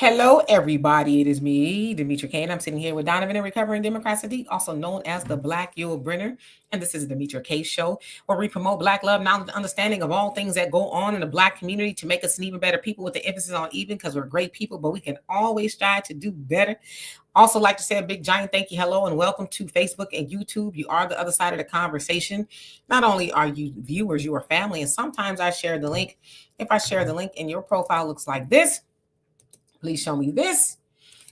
Hello, everybody. It is me, Demetri K, and I'm sitting here with Donovan, a recovering Democrat Sadiq, also known as the Black Yul Brenner. And this is the Demetri K Show, where we promote Black love, knowledge, and understanding of all things that go on in the Black community to make us an even better people, with the emphasis on even, because we're great people, but we can always strive to do better. Also, like to say a big giant thank you, hello, and welcome to Facebook and YouTube. You are the other side of the conversation. Not only are you viewers, you are family, and sometimes I share the link. If I share the link and your profile looks like this, please show me this.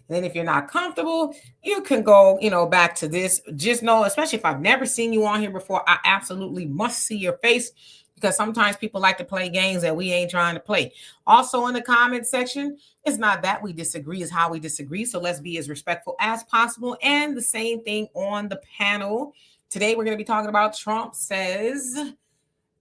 And then if you're not comfortable, you can go, back to this. Just know, especially if I've never seen you on here before, I absolutely must see your face, because sometimes people like to play games that we ain't trying to play. Also in the comment section, it's not that we disagree, it's how we disagree. So let's be as respectful as possible. And the same thing on the panel. Today, we're going to be talking about Trump says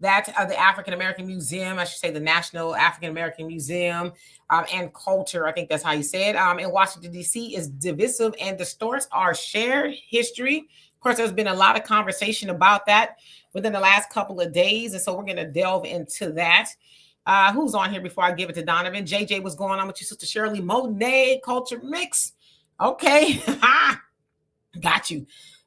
that the African American Museum, I should say the National African American Museum and Culture, I think that's how you say it, in Washington, D.C. is divisive and distorts our shared history. Of course, there's been a lot of conversation about that within the last couple of days, and so we're going to delve into that. Who's on here before I give it to Donovan? JJ, what's going on with you, Sister Shirley? Monet, Culture Mix. Okay, got you.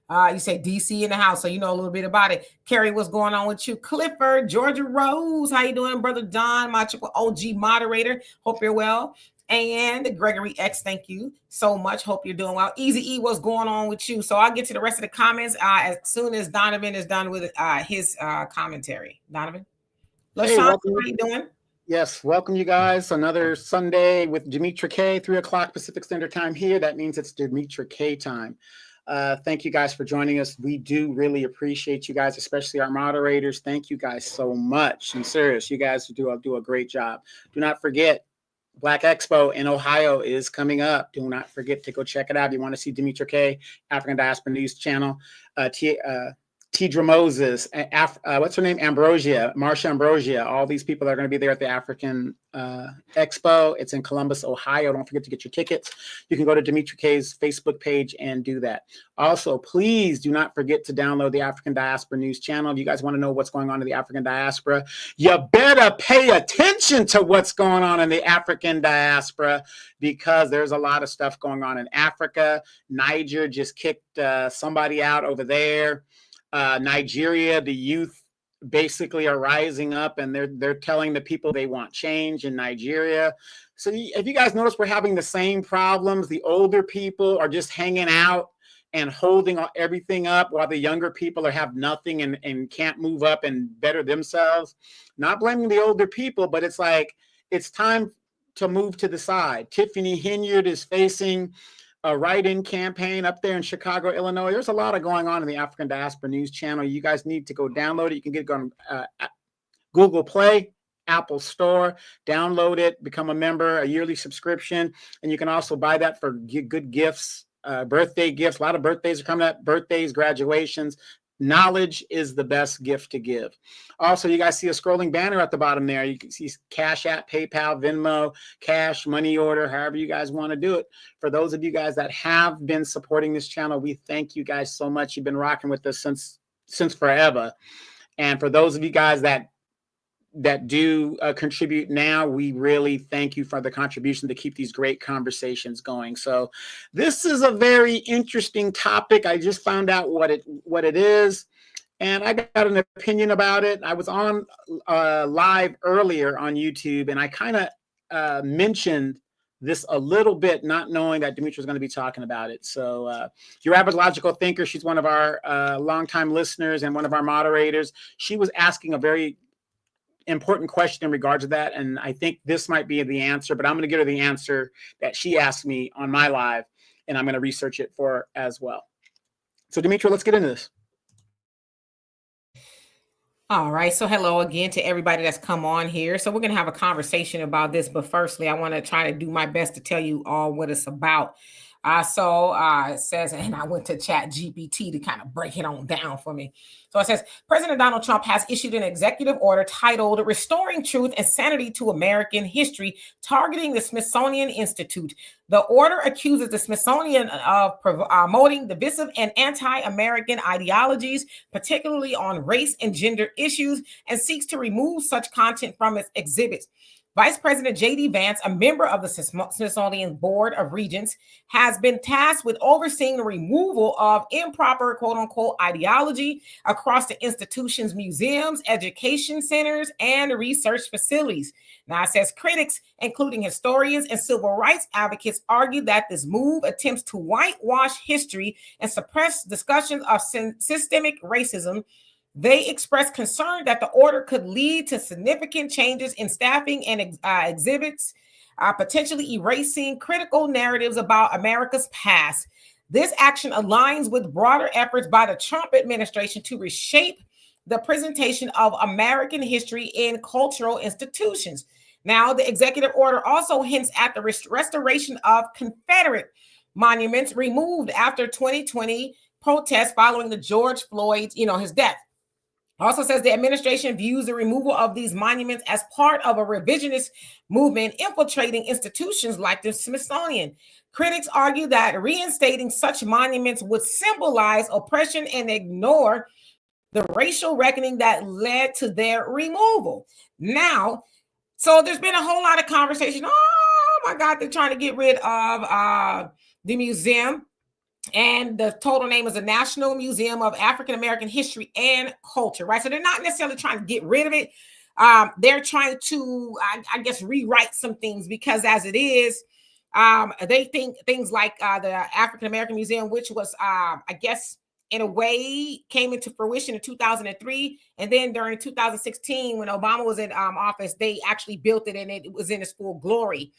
You say DC in the house, so you know a little bit about it. Carrie, what's going on with you? Clifford, Georgia Rose, how you doing, Brother Don, my triple OG moderator? Hope you're well. And Gregory X, thank you so much. Hope you're doing well. Easy E, what's going on with you? So I'll get to the rest of the comments as soon as Donovan is done with his commentary. Donovan? Hey, LaShawn, how you doing? Yes, welcome you guys. Another Sunday with Demetri K, 3 o'clock Pacific Standard Time here. That means it's Demetri K time. Thank you guys for joining us. We do really appreciate you guys, especially our moderators. Thank you guys so much. I'm serious. You guys do a great job. Do not forget, Black Expo in Ohio is coming up. Do not forget to go check it out. If you want to see Demetri K, African Diaspora News Channel, Tidra Moses, what's her name? Ambrosia, Marsha Ambrosia. All these people are going to be there at the African Expo. It's in Columbus, Ohio. Don't forget to get your tickets. You can go to Demetri K's Facebook page and do that. Also, please do not forget to download the African Diaspora News Channel. If you guys want to know what's going on in the African diaspora, you better pay attention to what's going on in the African diaspora, because there's a lot of stuff going on in Africa. Niger just kicked somebody out over there. Nigeria, the youth basically are rising up, and they're telling the people they want change in Nigeria. So if you guys notice, we're having the same problems. The older people are just hanging out and holding everything up, while the younger people have nothing and can't move up and better themselves. Not blaming the older people, but it's like it's time to move to the side. Tiffany Henyard is facing a write-in campaign up there in Chicago, Illinois. There's a lot of going on in the African Diaspora News Channel. You guys need to go download it. You can get it on Google Play, Apple Store, download it, become a member, a yearly subscription, and you can also buy that for good gifts, birthday gifts. A lot of birthdays are coming up, birthdays, graduations. Knowledge is the best gift to give. Also, you guys see a scrolling banner at the bottom there. You can see Cash App, PayPal, Venmo, cash, money order, however you guys want to do it. For those of you guys that have been supporting this channel, we thank you guys so much. You've been rocking with us since forever. And for those of you guys that do contribute now, we really thank you for the contribution to keep these great conversations going. So this is a very interesting topic. I just found out what it is, and I got an opinion about it. I was on live earlier on YouTube, and I kind of mentioned this a little bit, not knowing that Demetri was going to be talking about it. So Your Average Logical Thinker, she's one of our longtime listeners and one of our moderators. She was asking a very important question in regards to that, and I think this might be the answer, but I'm going to give her the answer that she asked me on my live, and I'm going to research it for her as well. So Demetri, let's get into this. All right. So hello again to everybody that's come on here. So we're going to have a conversation about this, but firstly, I want to try to do my best to tell you all what it's about. It says, and I went to Chat GPT to kind of break it on down for me. So it says, President Donald Trump has issued an executive order titled Restoring Truth and Sanity to American History, targeting the Smithsonian Institute. The order accuses the Smithsonian of promoting divisive and anti-American ideologies, particularly on race and gender issues, and seeks to remove such content from its exhibits. Vice President J.D. Vance, a member of the Smithsonian Board of Regents, has been tasked with overseeing the removal of improper, quote unquote, ideology across the institution's museums, education centers, and research facilities. Now, it says critics, including historians and civil rights advocates, argue that this move attempts to whitewash history and suppress discussions of systemic racism. They expressed concern that the order could lead to significant changes in staffing and exhibits, potentially erasing critical narratives about America's past. This action aligns with broader efforts by the Trump administration to reshape the presentation of American history in cultural institutions. Now, the executive order also hints at the restoration of Confederate monuments removed after 2020 protests following the George Floyd, his death. Also says the administration views the removal of these monuments as part of a revisionist movement infiltrating institutions like the Smithsonian. Critics argue that reinstating such monuments would symbolize oppression and ignore the racial reckoning that led to their removal. Now, so there's been a whole lot of conversation. Oh my God, they're trying to get rid of the museum. And the total name is the National Museum of African American History and Culture, right? So they're not necessarily trying to get rid of it. They're trying to, I guess, rewrite some things because as it is, they think things like the African American Museum, which was, I guess, in a way came into fruition in 2003. And then during 2016, when Obama was in office, they actually built it and it was in its full glory.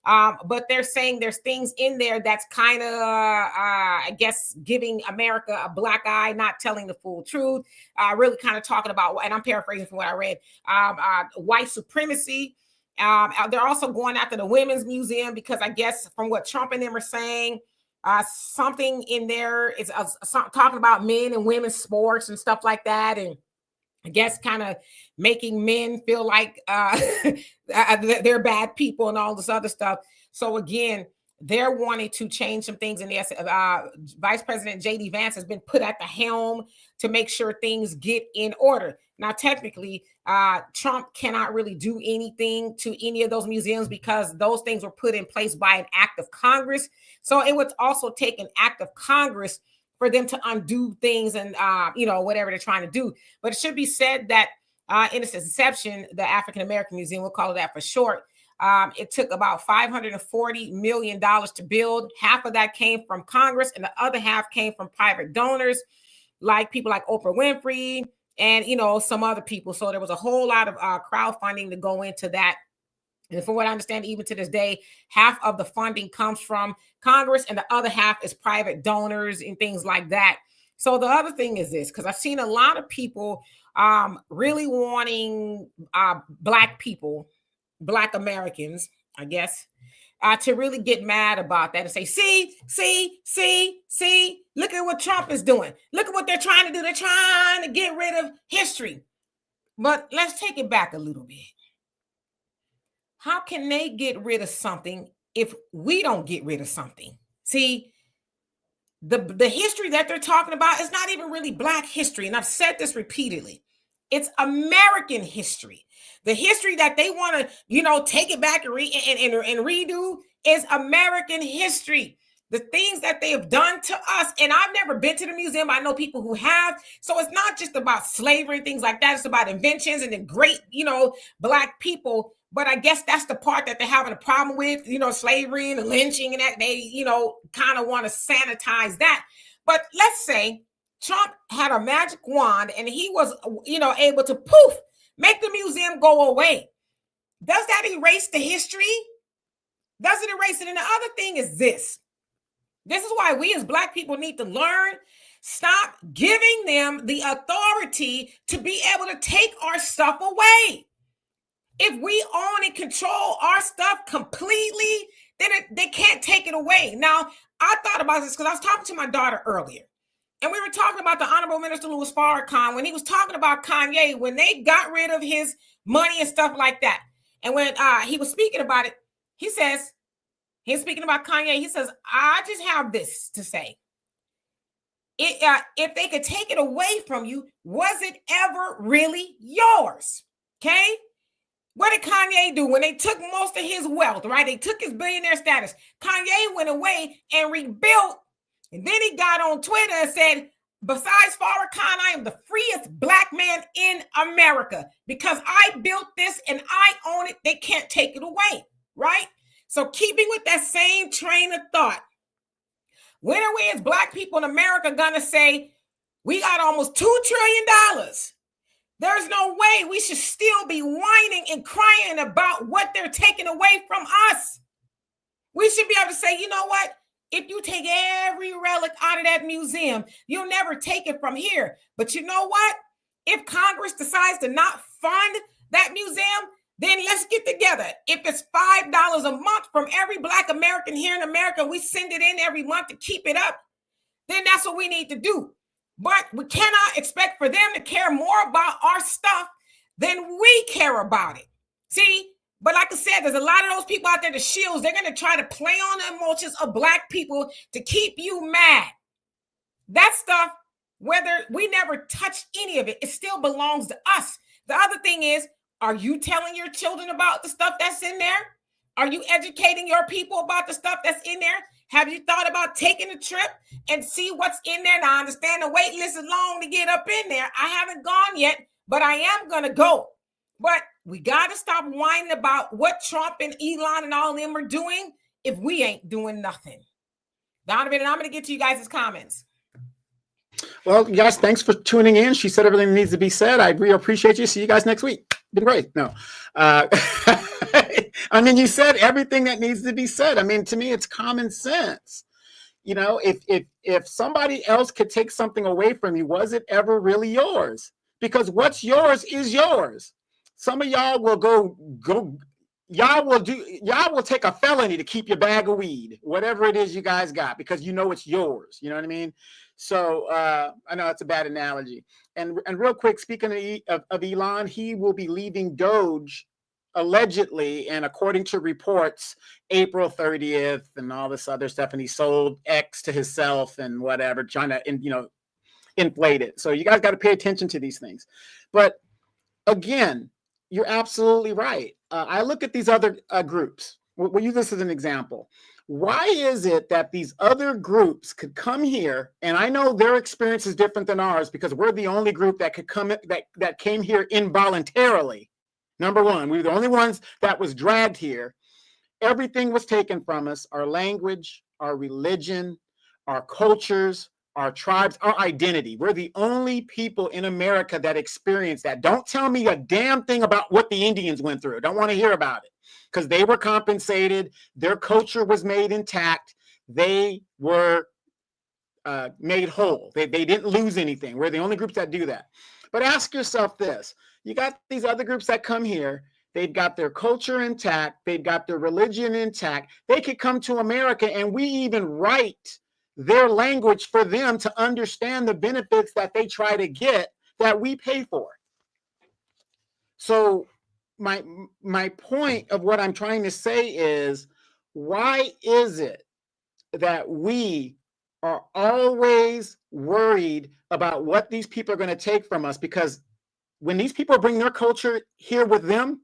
But they're saying there's things in there that's kind of, I guess, giving America a black eye, not telling the full truth, really kind of talking about, and I'm paraphrasing from what I read, white supremacy. They're also going after the Women's Museum because I guess from what Trump and them are saying, something in there is talking about men and women's sports and stuff like that. And I guess kind of making men feel like they're bad people and all this other stuff. So again, they're wanting to change some things. And yes, Vice President J.D. Vance has been put at the helm to make sure things get in order. Now, technically, Trump cannot really do anything to any of those museums because those things were put in place by an act of Congress. So it would also take an act of Congress for them to undo things and, whatever they're trying to do. But it should be said that in its inception, the African American Museum, we'll call it that for short, it took about $540 million to build. Half of that came from Congress and the other half came from private donors, like people like Oprah Winfrey and, some other people. So there was a whole lot of crowdfunding to go into that. And from what I understand, even to this day, half of the funding comes from Congress and the other half is private donors and things like that. So the other thing is this, because I've seen a lot of people really wanting Black people, Black Americans, I guess, to really get mad about that and say, see, look at what Trump is doing. Look at what they're trying to do. They're trying to get rid of history. But let's take it back a little bit. How can they get rid of something if we don't get rid of something? See, the history that they're talking about is not even really Black history. And I've said this repeatedly. It's American history. The history that they want to, take it back and redo is American history. The things that they have done to us. And I've never been to the museum. I know people who have. So it's not just about slavery and things like that. It's about inventions and the great, Black people. But I guess that's the part that they're having a problem with, slavery and the lynching and that they, kind of want to sanitize that. But let's say Trump had a magic wand and he was, able to make the museum go away. Does that erase the history? Does it erase it? And the other thing is this. This is why we as Black people need to learn. Stop giving them the authority to be able to take our stuff away. If we own and control our stuff completely, then they can't take it away. Now, I thought about this because I was talking to my daughter earlier. And we were talking about the Honorable Minister Louis Farrakhan when he was talking about Kanye, when they got rid of his money and stuff like that. And when he was speaking about it, he says, he's speaking about Kanye, he says, I just have this to say. If they could take it away from you, was it ever really yours? Okay? What did Kanye do when they took most of his wealth, right? They took his billionaire status. Kanye went away and rebuilt. And then he got on Twitter and said, besides Farrakhan, I am the freest black man in America because I built this and I own it. They can't take it away, right? So keeping with that same train of thought, when are we as black people in America gonna say, we got almost $2 trillion? There's no way we should still be whining and crying about what they're taking away from us. We should be able to say, you know what? If you take every relic out of that museum, you'll never take it from here. But you know what? If Congress decides to not fund that museum, then let's get together. If it's $5 a month from every black American here in America, we send it in every month to keep it up, then that's what we need to do. But we cannot expect for them to care more about our stuff than we care about it. See? But like I said, there's a lot of those people out there, the shields, they're going to try to play on the emotions of black people to keep you mad. That stuff, whether we never touched any of it, it still belongs to us. The other thing is, are you telling your children about the stuff that's in there? Are you educating your people about the stuff that's in there? Have you thought about taking a trip and see what's in there? Now, I understand the wait list is long to get up in there. I haven't gone yet, but I am going to go. But we got to stop whining about what Trump and Elon and all of them are doing if we ain't doing nothing. Donovan, and I'm going to get to you guys' comments. Well, guys, thanks for tuning in. She said everything that needs to be said. I really appreciate you. See you guys next week. Been great. No. I mean, you said everything that needs to be said. I mean, to me, it's common sense. You know, if somebody else could take something away from you, was it ever really yours? Because what's yours is yours. Some of y'all will y'all will take a felony to keep your bag of weed, whatever it is you guys got, because you know it's yours. You know what I mean? So I know it's a bad analogy. And real quick, speaking of Elon, he will be leaving Doge allegedly, and according to reports, April 30th and all this other stuff. And he sold X to himself and whatever, trying to, inflate it. So you guys got to pay attention to these things. But again, you're absolutely right. I look at these other groups. We'll use this as an example. Why is it that these other groups could come here, and I know their experience is different than ours because we're the only group that could come that came here involuntarily. Number one, we were the only ones that was dragged here. Everything was taken from us: our language, our religion, our cultures, our tribes, our identity. We're the only people in America that experience that. Don't tell me a damn thing about what the Indians went through. Don't want to hear about it, because they were compensated. Their culture was made intact. They were made whole. They didn't lose anything. We're the only groups that do that. But ask yourself this. You got these other groups that come here. They've got their culture intact. They've got their religion intact. They could come to America, and we even write their language for them to understand the benefits that they try to get that we pay for. So my point of what I'm trying to say is, why is it that we are always worried about what these people are going to take from us? Because when these people bring their culture here with them,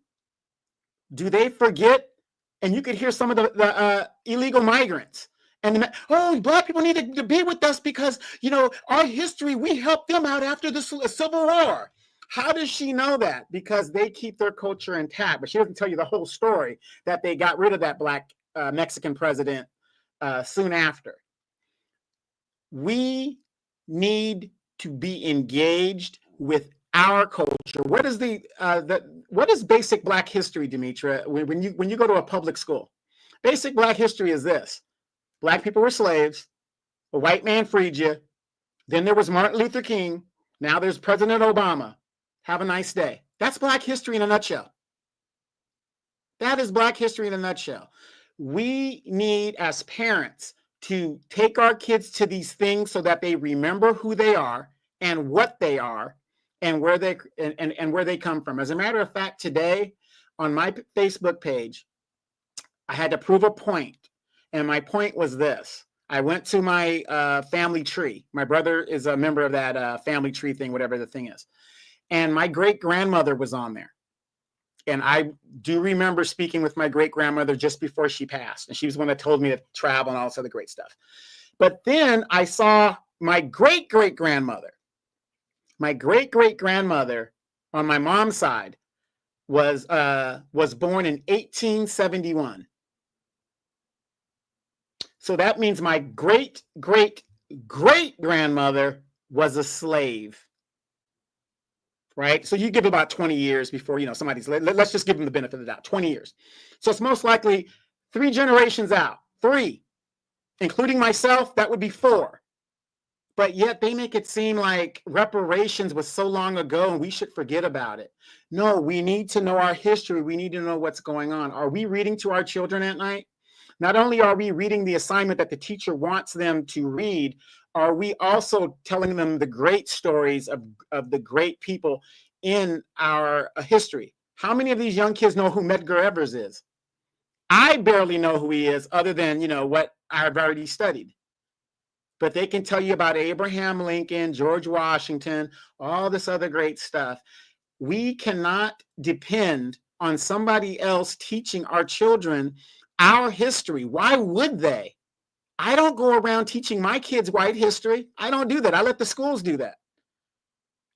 do they forget? And you could hear some of the illegal migrants. And black people need to be with us because, our history, we helped them out after the Civil War. How does she know that? Because they keep their culture intact. But she doesn't tell you the whole story, that they got rid of that black Mexican president soon after. We need to be engaged with our culture. What is what is basic black history, Demetra, when you go to a public school? Basic black history is this. Black people were slaves. A white man freed you. Then there was Martin Luther King. Now there's President Obama. Have a nice day. That's black history in a nutshell. That is black history in a nutshell. We need, as parents, to take our kids to these things so that they remember who they are and what they are and where they come from. As a matter of fact, today on my Facebook page, I had to prove a point. And my point was this. I went to my family tree. My brother is a member of that family tree thing, whatever the thing is. And my great-grandmother was on there. And I do remember speaking with my great-grandmother just before she passed. And she was the one that told me to travel and all this other great stuff. But then I saw my great-great-grandmother. My great-great-grandmother on my mom's side was born in 1871. So that means my great-great-great-grandmother was a slave. Right? So you give about 20 years before, somebody's, let's just give them the benefit of the doubt, 20 years. So it's most likely 3 generations out, 3, including myself, that would be 4. But yet they make it seem like reparations was so long ago and we should forget about it. No, we need to know our history. We need to know what's going on. Are we reading to our children at night? Not only are we reading the assignment that the teacher wants them to read, are we also telling them the great stories of the great people in our history? How many of these young kids know who Medgar Evers is? I barely know who he is, other than, what I've already studied. But they can tell you about Abraham Lincoln, George Washington, all this other great stuff. We cannot depend on somebody else teaching our children our history. Why would they? I don't go around teaching my kids white history. I don't do that. I let the schools do that.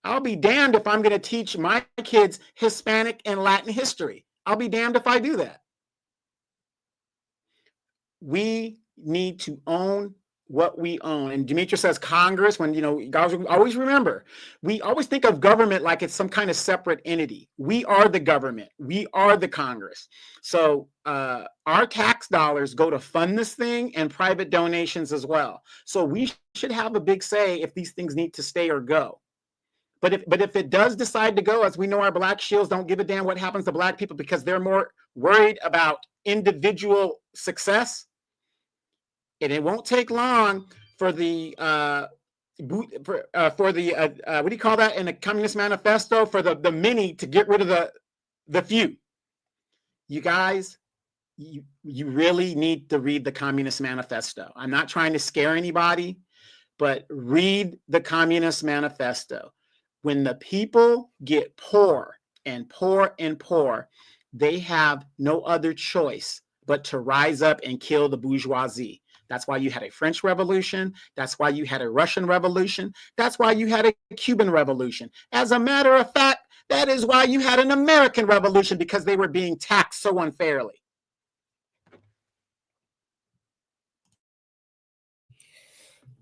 I'll be damned if I'm going to teach my kids Hispanic and Latin history. I'll be damned if I do that. We need to own what we own. And Demetra says Congress, when, guys, always remember, we always think of government like it's some kind of separate entity. We are the government. We are the Congress. So our tax dollars go to fund this thing and private donations as well. So we should have a big say if these things need to stay or go. But if it does decide to go, as we know, our Black shields don't give a damn what happens to Black people because they're more worried about individual success. And it won't take long for the what do you call that in the Communist Manifesto, for the many to get rid of the few. You guys, you really need to read the Communist Manifesto. I'm not trying to scare anybody, but read the Communist Manifesto. When the people get poor and poor and poor, they have no other choice but to rise up and kill the bourgeoisie. That's why you had a French Revolution. That's why you had a Russian Revolution. That's why you had a Cuban Revolution. As a matter of fact, that is why you had an American Revolution, because they were being taxed so unfairly.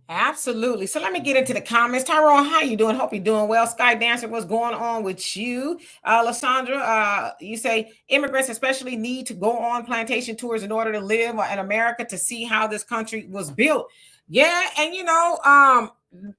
Absolutely. So let me get into the comments. Tyrone, how you doing? Hope you're doing well. Sky Dancer, what's going on with you? Lysandra, you say immigrants especially need to go on plantation tours in order to live in America to see how this country was built. Yeah, and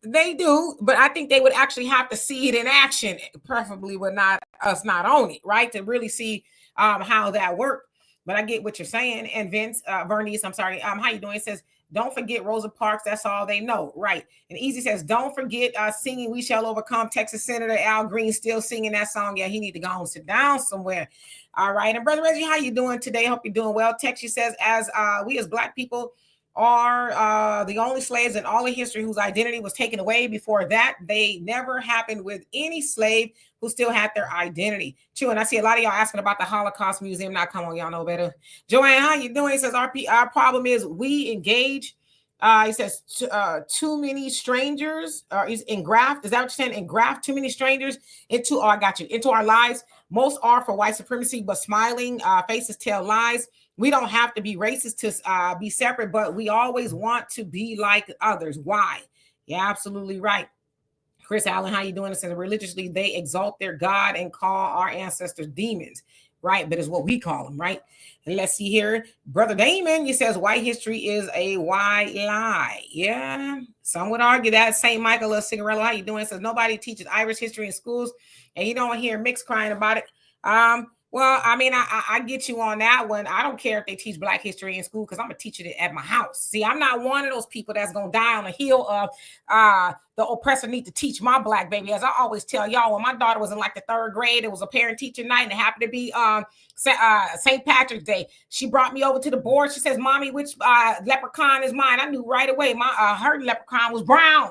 they do, but I think they would actually have to see it in action, preferably with not on it, right? To really see how that worked. But I get what you're saying. And Vernice, I'm sorry. How you doing? It says, don't forget Rosa Parks. That's all they know. Right. And Easy says, don't forget singing We Shall Overcome. Texas Senator Al Green still singing that song. Yeah, he need to go and sit down somewhere. All right. And Brother Reggie, how you doing today? Hope you're doing well. Texas says, as we as Black people are the only slaves in all of history whose identity was taken away. Before that, they never happened with any slave who still had their identity. True, and I see a lot of y'all asking about the Holocaust Museum. Now, come on, y'all know better. Joanne, how you doing? He says, our problem is we engage. He says, too many strangers, is engraft. Is that what you're saying? Engraft too many strangers into, I got you, into our lives. Most are for white supremacy, but smiling faces tell lies. We don't have to be racist to be separate, but we always want to be like others. Why? Yeah, absolutely right. Chris Allen, how you doing? It says religiously they exalt their God and call our ancestors demons, right? But it's what we call them, right? And let's see here. Brother Damon, he says white history is a white lie. Yeah, some would argue that. St. Michael of Cigarello, how you doing? It says nobody teaches Irish history in schools, and you don't hear Mix crying about it. Well, I mean, I get you on that one. I don't care if they teach Black history in school because I'm going to teach it at my house. See, I'm not one of those people that's going to die on the hill of the oppressor need to teach my Black baby. As I always tell y'all, when my daughter was in like the 3rd grade, it was a parent-teacher night, and it happened to be St. Patrick's Day. She brought me over to the board. She says, Mommy, which leprechaun is mine? I knew right away her leprechaun was brown.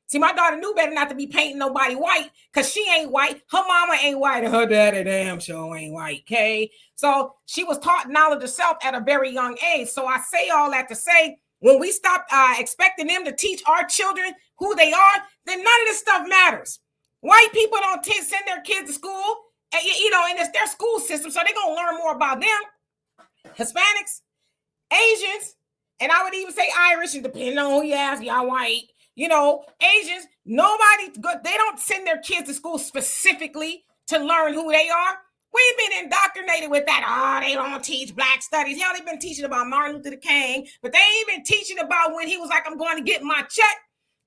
See, my daughter knew better not to be painting nobody white because she ain't white. Her mama ain't white, and her daddy damn sure ain't white, okay? So she was taught knowledge of self at a very young age. So I say all that to say, when we stop expecting them to teach our children who they are, then none of this stuff matters. White people don't send their kids to school, and it's their school system, so they're going to learn more about them. Hispanics, Asians, and I would even say Irish, and depending on who you ask, y'all white. Asians, they don't send their kids to school specifically to learn who they are. We've been indoctrinated with that. They don't teach black studies. Hell, they've been teaching about Martin Luther King, but they ain't been teaching about when he was like, I'm going to get my check.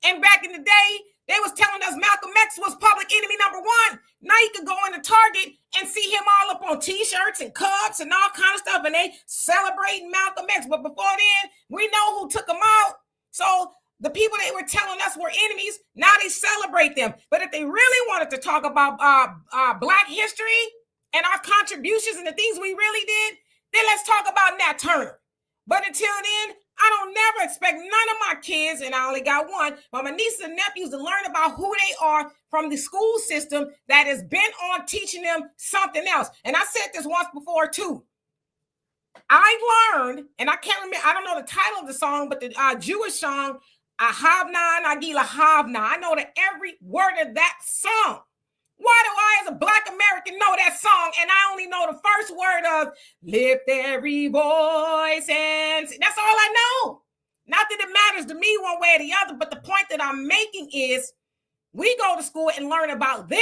And back in the day, they was telling us Malcolm X was public enemy number one. Now you can go into Target and see him all up on T-shirts and cups and all kind of stuff, and they celebrating Malcolm X. But before then, we know who took him out. So the people they were telling us were enemies, now they celebrate them. But if they really wanted to talk about Black history and our contributions and the things we really did, then let's talk about Nat Turner. But until then, I don't never expect none of my kids, and I only got one, but my nieces and nephews to learn about who they are from the school system that is bent on teaching them something else. And I said this once before too. I learned, and I can't remember, I don't know the title of the song, but the Jewish song, Ahavna Nagila Havna. I know that every word of that song. Why do I, as a Black American, know that song and I only know the first word of lift every voice and that's all I know? Not that it matters to me one way or the other, but the point that I'm making is we go to school and learn about them,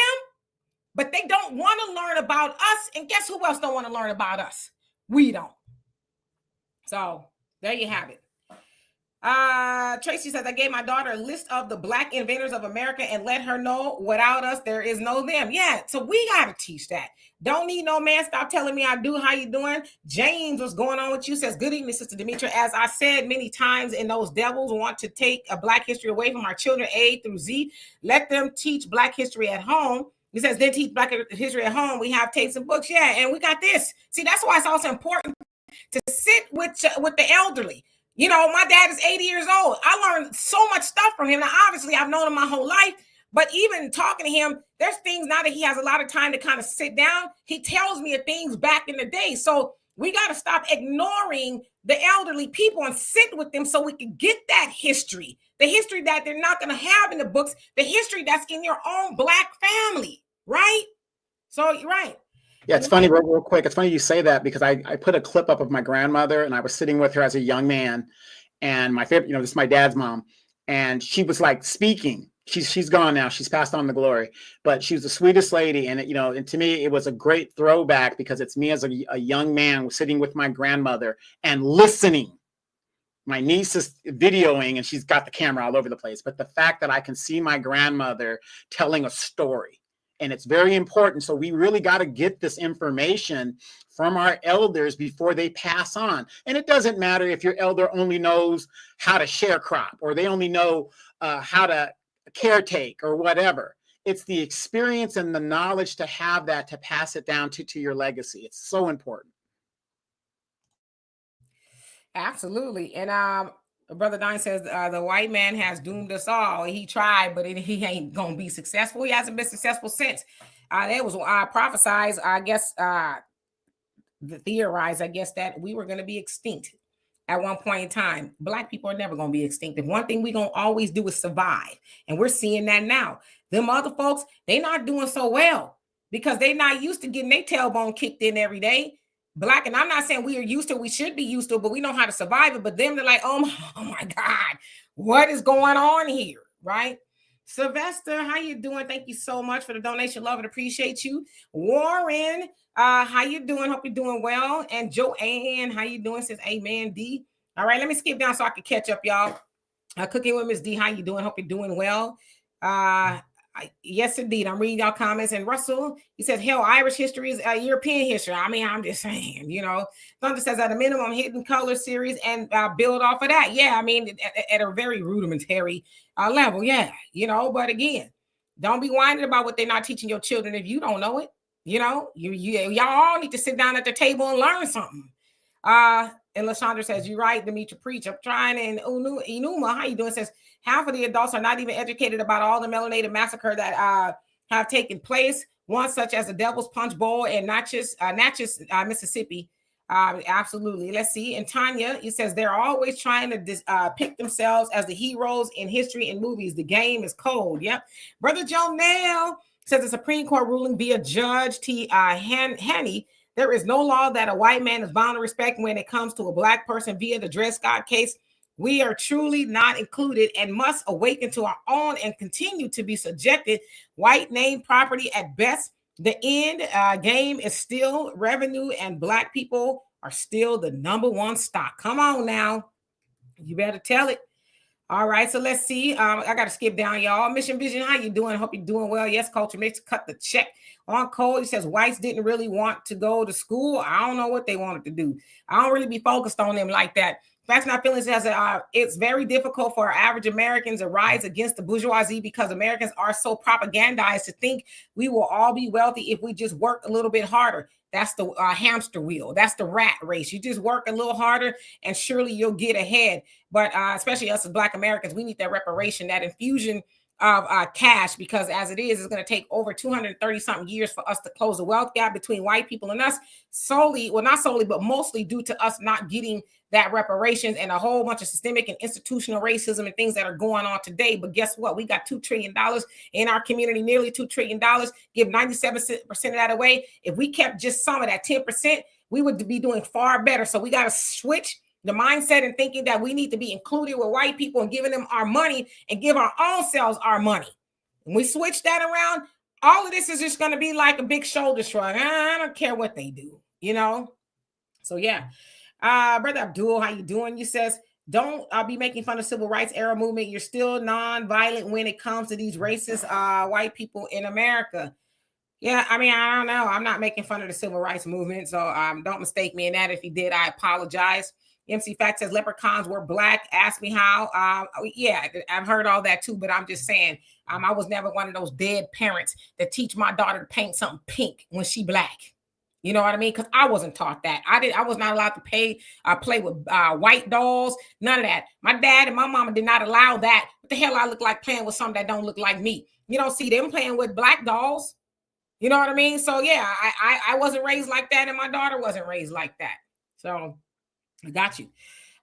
but they don't want to learn about us. And guess who else don't want to learn about us? We don't. So there you have it. Tracy says, I gave my daughter a list of the Black inventors of America and let her know without us, there is no them. Yeah, so we got to teach that. Don't need no man. Stop telling me I do. How you doing? James, what's going on with you? Says, good evening, Sister Demetra. As I said many times, and those devils want to take a Black history away from our children, A through Z. Let them teach Black history at home. He says, then teach Black history at home. We have tapes and books. Yeah, and we got this. See, that's why it's also important to sit with the elderly. My dad is 80 years old. I learned so much stuff from him. Now, obviously, I've known him my whole life, but even talking to him, there's things now that he has a lot of time to kind of sit down. He tells me of things back in the day. So we got to stop ignoring the elderly people and sit with them so we can get that history, the history that they're not going to have in the books, the history that's in your own Black family, right? So you're right. Yeah, it's funny, real quick. It's funny you say that because I put a clip up of my grandmother and I was sitting with her as a young man, and my favorite, this is my dad's mom, and she was like speaking. She's gone now. She's passed on to glory, but she was the sweetest lady. And and to me, it was a great throwback because it's me as a young man sitting with my grandmother and listening. My niece is videoing and she's got the camera all over the place. But the fact that I can see my grandmother telling a story. And it's very important. So we really got to get this information from our elders before they pass on. And it doesn't matter if your elder only knows how to sharecrop or they only know how to caretake or whatever. It's the experience and the knowledge to have that, to pass it down to your legacy. It's so important. Absolutely. And Brother Don says the white man has doomed us all. He tried, but he ain't going to be successful. He hasn't been successful since. That was prophesized, I guess, theorized, I guess, that we were going to be extinct at one point in time. Black people are never going to be extinct. And one thing we're going to always do is survive. And we're seeing that now. Them other folks, they're not doing so well because they're not used to getting their tailbone kicked in every day. Black, and I'm not saying we are used to, we should be used to, but we know how to survive it. But them, they're like, oh my God, what is going on here, right? Sylvester, how you doing? Thank you so much for the donation. Love and appreciate you. Warren, how you doing? Hope you're doing well. And Joanne, how you doing? Says amen, D. All right, let me skip down so I can catch up, y'all. Cooking with Miss D, how you doing? Hope you're doing well. Yes, indeed. I'm reading y'all comments. And Russell, he says, hell, Irish history is European history. I mean, I'm just saying, Thunder says at a minimum, Hidden Color series and build off of that. Yeah, I mean, at a very rudimentary level. Yeah, but again, don't be whining about what they're not teaching your children if you don't know it. Y'all all need to sit down at the table and learn something. And Lashandra says, you're right, Demetra, preach. I'm trying. And Inuma, how you doing? Says, half of the adults are not even educated about all the melanated massacre that have taken place. One such as the Devil's Punch Bowl in Natchez, Mississippi. Absolutely. Let's see. And Tanya, he says, they're always trying to pick themselves as the heroes in history and movies. The game is cold. Yep. Brother Joe Nail says the Supreme Court ruling via Judge T. Haney, there is no law that a white man is bound to respect when it comes to a black person via the Dred Scott case. We are truly not included and must awaken to our own and continue to be subjected. White name property at best. The end game is still revenue, and black people are still the number one stock. Come on now. You better tell it. All right, so let's see. I got to skip down, y'all. Mission Vision, how you doing? Hope you're doing well. Yes, Culture Mix, cut the check. On Cole, he says, whites didn't really want to go to school. I don't know what they wanted to do. I don't really be focused on them like that. Facts Not Feelings says it's very difficult for average Americans to rise against the bourgeoisie because Americans are so propagandized to think we will all be wealthy if we just work a little bit harder. That's the hamster wheel. That's the rat race. You just work a little harder and surely you'll get ahead. But especially us as Black Americans, we need that reparation, that infusion of cash, because as it is, it's going to take over 230 something years for us to close the wealth gap between white people and us, solely, well, not solely, but mostly due to us not getting that reparations and a whole bunch of systemic and institutional racism and things that are going on today. But guess what? We got $2 trillion in our community, nearly $2 trillion, give 97% of that away. If we kept just some of that 10%, we would be doing far better. So we got to switch the mindset and thinking that we need to be included with white people and giving them our money and give our own selves our money. When we switch that around, all of this is just going to be like a big shoulder shrug. I don't care what they do, you know? So yeah. Brother Abdul, how you doing? You says, don't be making fun of civil rights era movement. You're still non-violent when it comes to these racist white people in America. Yeah, I mean, I don't know. I'm not making fun of the civil rights movement, so don't mistake me in that. If you did, I apologize. MC Fact says leprechauns were black. Ask me how. Yeah, I've heard all that too, but I'm just saying, I was never one of those dead parents that teach my daughter to paint something pink when she black. You know what I mean? Because I wasn't taught that. I was not allowed to play with white dolls. None of that. My dad and my mama did not allow that. What the hell I look like playing with something that don't look like me? You don't see them playing with black dolls. You know what I mean? So yeah, I wasn't raised like that, and my daughter wasn't raised like that. So I got you.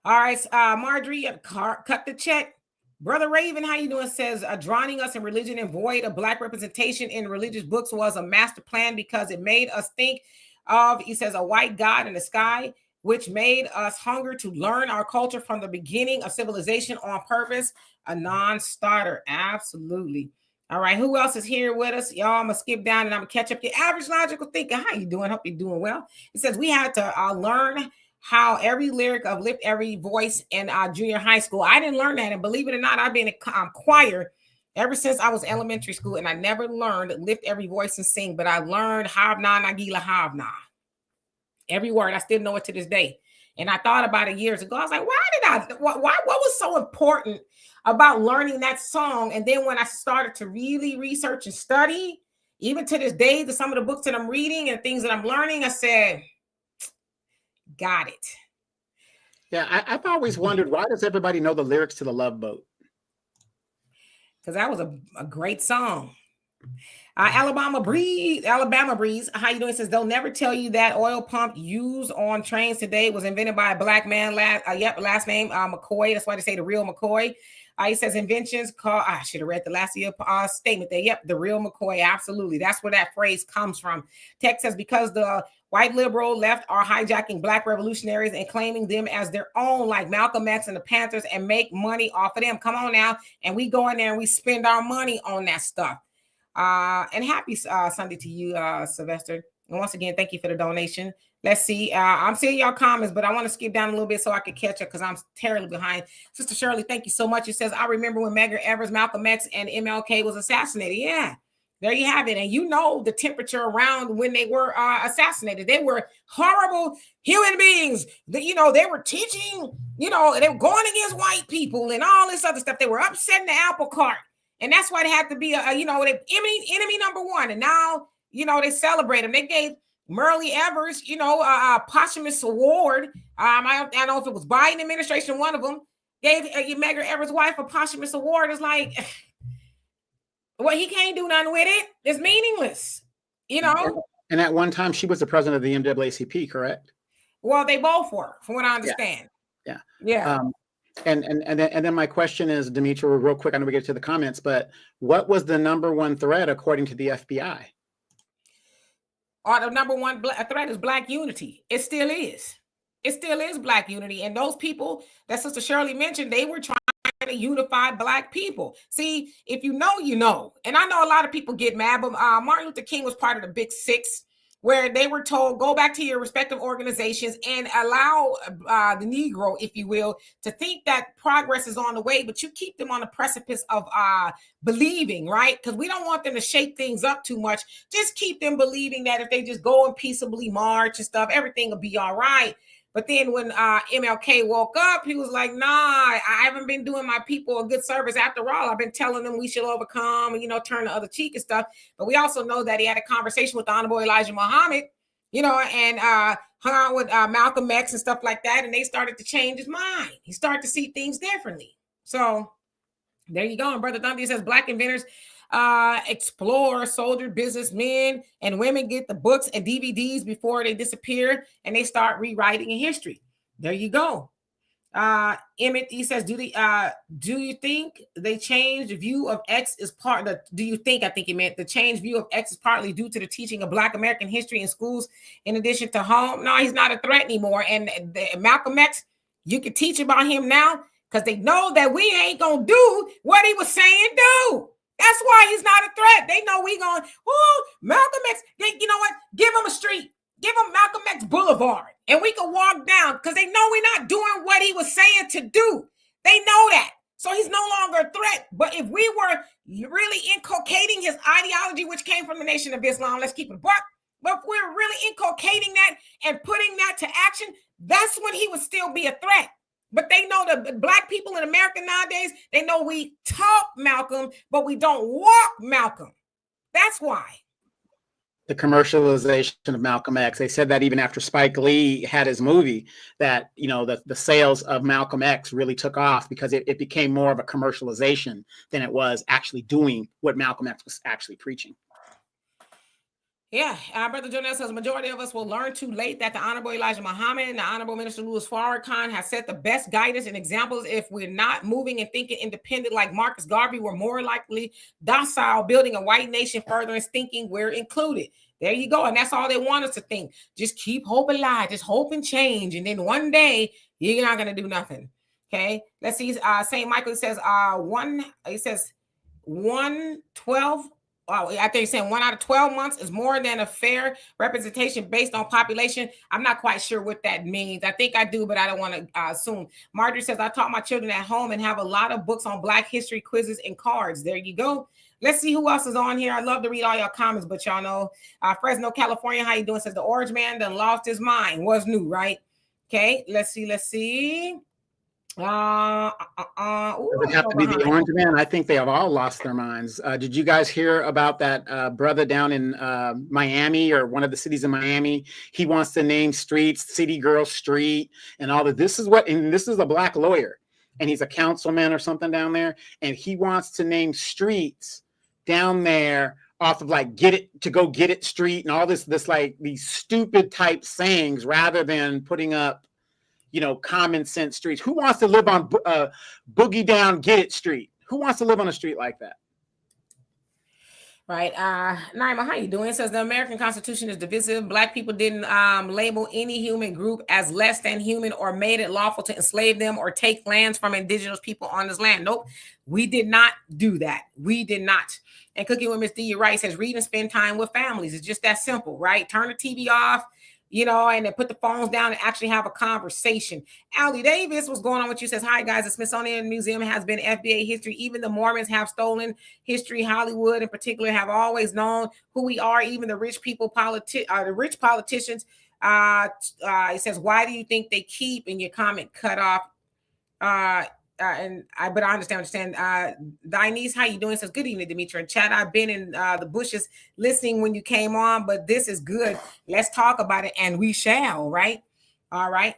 All right, Marjorie, cut the check. Brother Raven, how you doing? Says drowning us in religion and void of black representation in religious books was a master plan because it made us think of, he says, a white God in the sky, which made us hunger to learn our culture from the beginning of civilization on purpose. A non-starter. Absolutely. All right, who else is here with us? Y'all, I'm going to skip down and I'm going to catch up. The average logical thinker, how you doing? Hope you're doing well. It says we had to learn how every lyric of Lift Every Voice in junior high school. I didn't learn that. And believe it or not, I've been in choir ever since I was elementary school. And I never learned Lift Every Voice and Sing, but I learned Havna Nagila Havna. Every word. I still know it to this day. And I thought about it years ago. I was like, what was so important about learning that song? And then when I started to really research and study, even to this day, to some of the books that I'm reading and things that I'm learning, I said, got it. Yeah, I've always wondered, why does everybody know the lyrics to The Love Boat? Because that was a great song. Alabama Breeze, how you doing? Says they'll never tell you that oil pump used on trains today was invented by a black man. Last name McCoy. That's why they say the real McCoy. He says inventions called. I should have read the last of your statement there. Yep, the real McCoy. Absolutely, that's where that phrase comes from. Tech says because the white liberal left are hijacking black revolutionaries and claiming them as their own, like Malcolm X and the Panthers, and make money off of them. Come on now, and we go in there and we spend our money on that stuff. And happy Sunday to you, Sylvester. And once again, thank you for the donation. Let's see. I'm seeing y'all comments, but I want to skip down a little bit so I can catch up because I'm terribly behind. Sister Shirley, thank you so much. It says, I remember when Medgar Evers, Malcolm X, and MLK was assassinated. Yeah, there you have it. And you know the temperature around when they were assassinated. They were horrible human beings. They were teaching, they were going against white people and all this other stuff. They were upsetting the apple cart. And that's why they had to be enemy number one. And now, they celebrate them. They gave Merle Evers, a posthumous award I don't know if it was Biden administration, one of them gave Medgar Evers' wife a posthumous award. It's like, well, he can't do nothing with it. It's meaningless, you know. And at one time, she was the president of the NAACP, correct? Well, they both were, from what I understand. Yeah. And then my question is, Demetra, real quick, I know we get to the comments, but what was the number one threat according to the FBI? The number one threat is Black unity. It still is. It still is Black unity. And those people that Sister Shirley mentioned, they were trying to unify Black people. See, if you know, you know. And I know a lot of people get mad, but Martin Luther King was part of the Big Six, where they were told, go back to your respective organizations and allow the Negro, if you will, to think that progress is on the way, but you keep them on the precipice of believing, right? Because we don't want them to shake things up too much. Just keep them believing that if they just go and peaceably march and stuff, everything will be all right. But then when MLK woke up, he was like, nah, I haven't been doing my people a good service. After all, I've been telling them we should overcome and, turn the other cheek and stuff. But we also know that he had a conversation with the Honorable Elijah Muhammad, and hung out with Malcolm X and stuff like that. And they started to change his mind. He started to see things differently. So there you go. And Brother Dundee says Black inventors, explorers, soldiers, businessmen, and women get the books and DVDs before they disappear, and they start rewriting in history. There you go. Emmett, he says, do you think they changed the view of X is part of do you think, I think he meant the changed view of X is partly due to the teaching of Black American history in schools in addition to home? No, he's not a threat anymore. And Malcolm X, you can teach about him now because they know that we ain't gonna do what he was saying do. That's why he's not a threat. They know we going, Malcolm X, you know what? Give him a street. Give him Malcolm X Boulevard. And we can walk down because they know we're not doing what he was saying to do. They know that. So he's no longer a threat. But if we were really inculcating his ideology, which came from the Nation of Islam, let's keep it buck. But if we're really inculcating that and putting that to action, that's when he would still be a threat. But they know the Black people in America nowadays, they know we talk Malcolm, but we don't walk Malcolm. That's why. The commercialization of Malcolm X. They said that even after Spike Lee had his movie, that, the sales of Malcolm X really took off because it became more of a commercialization than it was actually doing what Malcolm X was actually preaching. Yeah, Brother Jonel says, majority of us will learn too late that the Honorable Elijah Muhammad and the Honorable Minister Louis Farrakhan has set the best guidance and examples. If we're not moving and thinking independent like Marcus Garvey, we're more likely docile, building a white nation further and thinking we're included. There you go. And that's all they want us to think. Just keep hope alive, just hope and change. And then one day you're not going to do nothing. Okay, let's see. St. Michael says, 112. I think he's saying 1 out of 12 months is more than a fair representation based on population. I'm not quite sure what that means. I think I do, but I don't want to assume. Marjorie says, I taught my children at home and have a lot of books on Black history, quizzes, and cards. There you go. Let's see who else is on here. I love to read all your comments, but y'all know, Fresno, California, how you doing? Says the Orange Man done lost his mind. Was new, right? Okay, let's see. Does it have to be the Orange Man? I think they have all lost their minds. Did you guys hear about that brother down in Miami, or one of the cities in Miami? He wants to name streets, City Girl Street, and all that. This is a Black lawyer, and he's a councilman or something down there, and he wants to name streets down there off of like Get It Street and all this like these stupid type sayings rather than putting up common sense streets. Who wants to live on Boogie Down Get It Street? Who wants to live on a street like that? Right. Naima, how you doing? It says the American Constitution is divisive. Black people didn't label any human group as less than human or made it lawful to enslave them or take lands from indigenous people on this land. Nope. We did not do that. We did not. And Cooking with Miss D, you're right, says read and spend time with families. It's just that simple, right? Turn the TV off, and then put the phones down and actually have a conversation. Allie Davis, what's going on with you? Says, hi, guys. The Smithsonian Museum has been FBA history. Even the Mormons have stolen history. Hollywood, in particular, have always known who we are. Even the rich people, the rich politicians. It says, why do you think they keep? And your comment cut off. But I understand. Dinese, how you doing? Says, good evening, Demetra and Chad. I've been in the bushes listening when you came on, but this is good. Let's talk about it, and we shall, right? All right.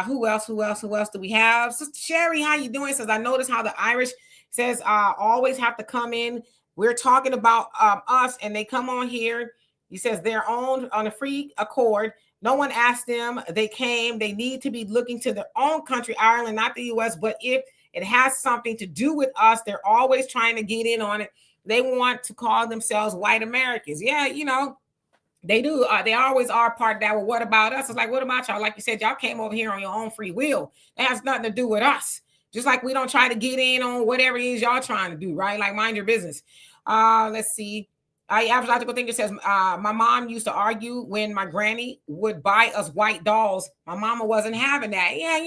Who else? Who else do we have? Sister Sherry, how you doing? Says, I noticed how the Irish says always have to come in. We're talking about us, and they come on here. He says they're on a free accord. No one asked them. They came. They need to be looking to their own country, Ireland, not the U.S. But if it has something to do with us, they're always trying to get in on it. They want to call themselves white Americans. Yeah, they do. They always are part of that. Well, what about us? It's like, what about y'all? Like you said, y'all came over here on your own free will. It has nothing to do with us. Just like we don't try to get in on whatever it is y'all trying to do, right? Like, mind your business. Let's see. Astrological thinker says, my mom used to argue when my granny would buy us white dolls. My mama wasn't having that. Yeah,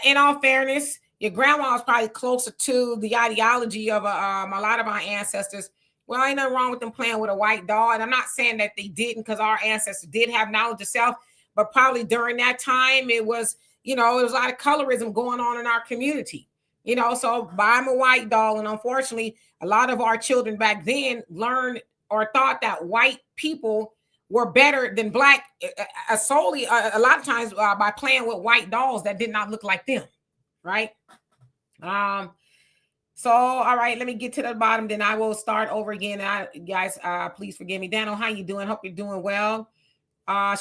in all fairness, your grandma was probably closer to the ideology of a lot of our ancestors. Well, ain't nothing wrong with them playing with a white doll. And I'm not saying that they didn't, because our ancestors did have knowledge of self, but probably during that time, it was a lot of colorism going on in our community, so buy them a white doll. And unfortunately, a lot of our children back then learned or thought that white people were better than black solely a lot of times by playing with white dolls that did not look like them, right? So, all right, let me get to the bottom, then I will start over again. Guys, please forgive me. Daniel, how you doing? Hope you're doing well.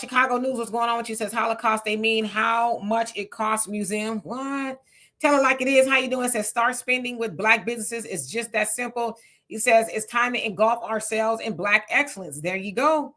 Chicago News, what's going on with you? Says Holocaust, they mean how much it costs museum. What? Tell it like it is. How you doing? Says start spending with black businesses. It's just that simple. He says it's time to engulf ourselves in black excellence. There you go.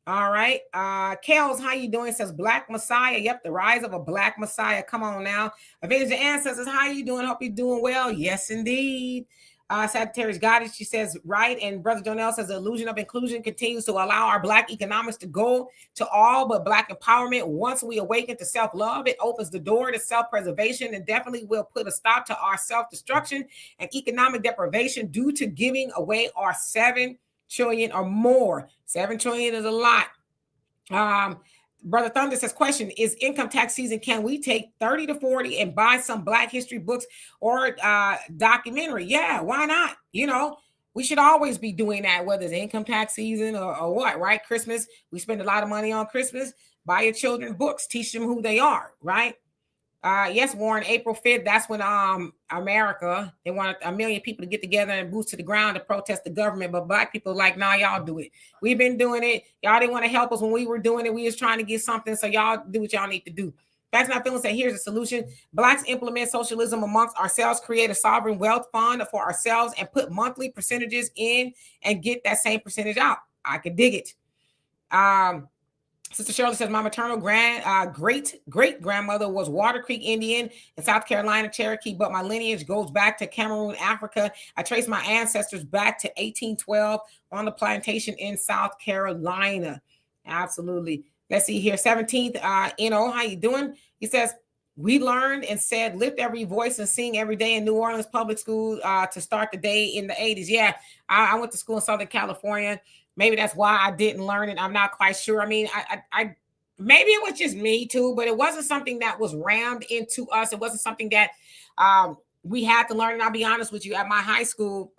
All right. Kels, how you doing? Says Black Messiah. Yep, the rise of a Black Messiah. Come on now. Avenge the Ancestors, how you doing? Hope you're doing well. Yes, indeed. Sagittarius Goddess, she says, right. And Brother Jonell says the illusion of inclusion continues to allow our Black economics to go to all but Black empowerment. Once we awaken to self-love, it opens the door to self-preservation and definitely will put a stop to our self-destruction and economic deprivation due to giving away our 7 trillion or more. 7 trillion is a lot. Brother Thunder says, question, is income tax season, can we take 30 to 40 and buy some Black history books or documentary? Yeah, why not? We should always be doing that, whether it's income tax season or what, right? Christmas, we spend a lot of money on Christmas. Buy your children books, teach them who they are, right? Yes, Warren, April 5th, that's when America, they wanted 1 million people to get together and boots to the ground to protest the government. But Black people like, nah, y'all do it. We've been doing it. Y'all didn't want to help us when we were doing it. We was trying to get something. So y'all do what y'all need to do. Facts Not Feelings say, here's a solution. Blacks implement socialism amongst ourselves, create a sovereign wealth fund for ourselves, and put monthly percentages in and get that same percentage out. I could dig it. Sister Shirley says, my maternal great-great-grandmother was Water Creek Indian in South Carolina, Cherokee, but my lineage goes back to Cameroon, Africa. I trace my ancestors back to 1812 on the plantation in South Carolina. Absolutely. Let's see here. 17th, how you doing? He says, we learned and said, lift every voice and sing every day in New Orleans public school to start the day in the 80s. Yeah, I went to school in Southern California. Maybe that's why I didn't learn it. I'm not quite sure. I mean, I maybe it was just me too, but it wasn't something that was rammed into us. It wasn't something that we had to learn. And I'll be honest with you, at my high school,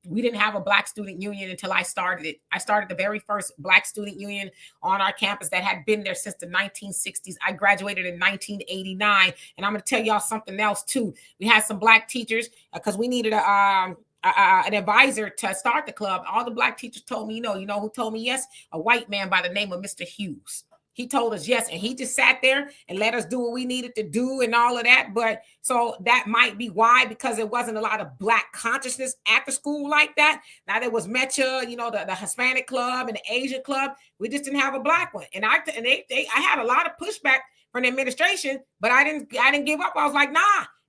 we didn't have a Black student union until I started it. I started the very first Black student union on our campus that had been there since the 1960s. I graduated in 1989. And I'm going to tell y'all something else too. We had some Black teachers because we needed an advisor to start the club. All the Black teachers told me, you know who told me yes? A white man by the name of Mr. Hughes. He told us yes, and he just sat there and let us do what we needed to do and all of that. But so that might be why, because there wasn't a lot of Black consciousness at the school like that. Now there was MECHA, the Hispanic club and the Asian club. We just didn't have a Black one. And I had a lot of pushback from the administration, but I didn't give up. I was like, nah.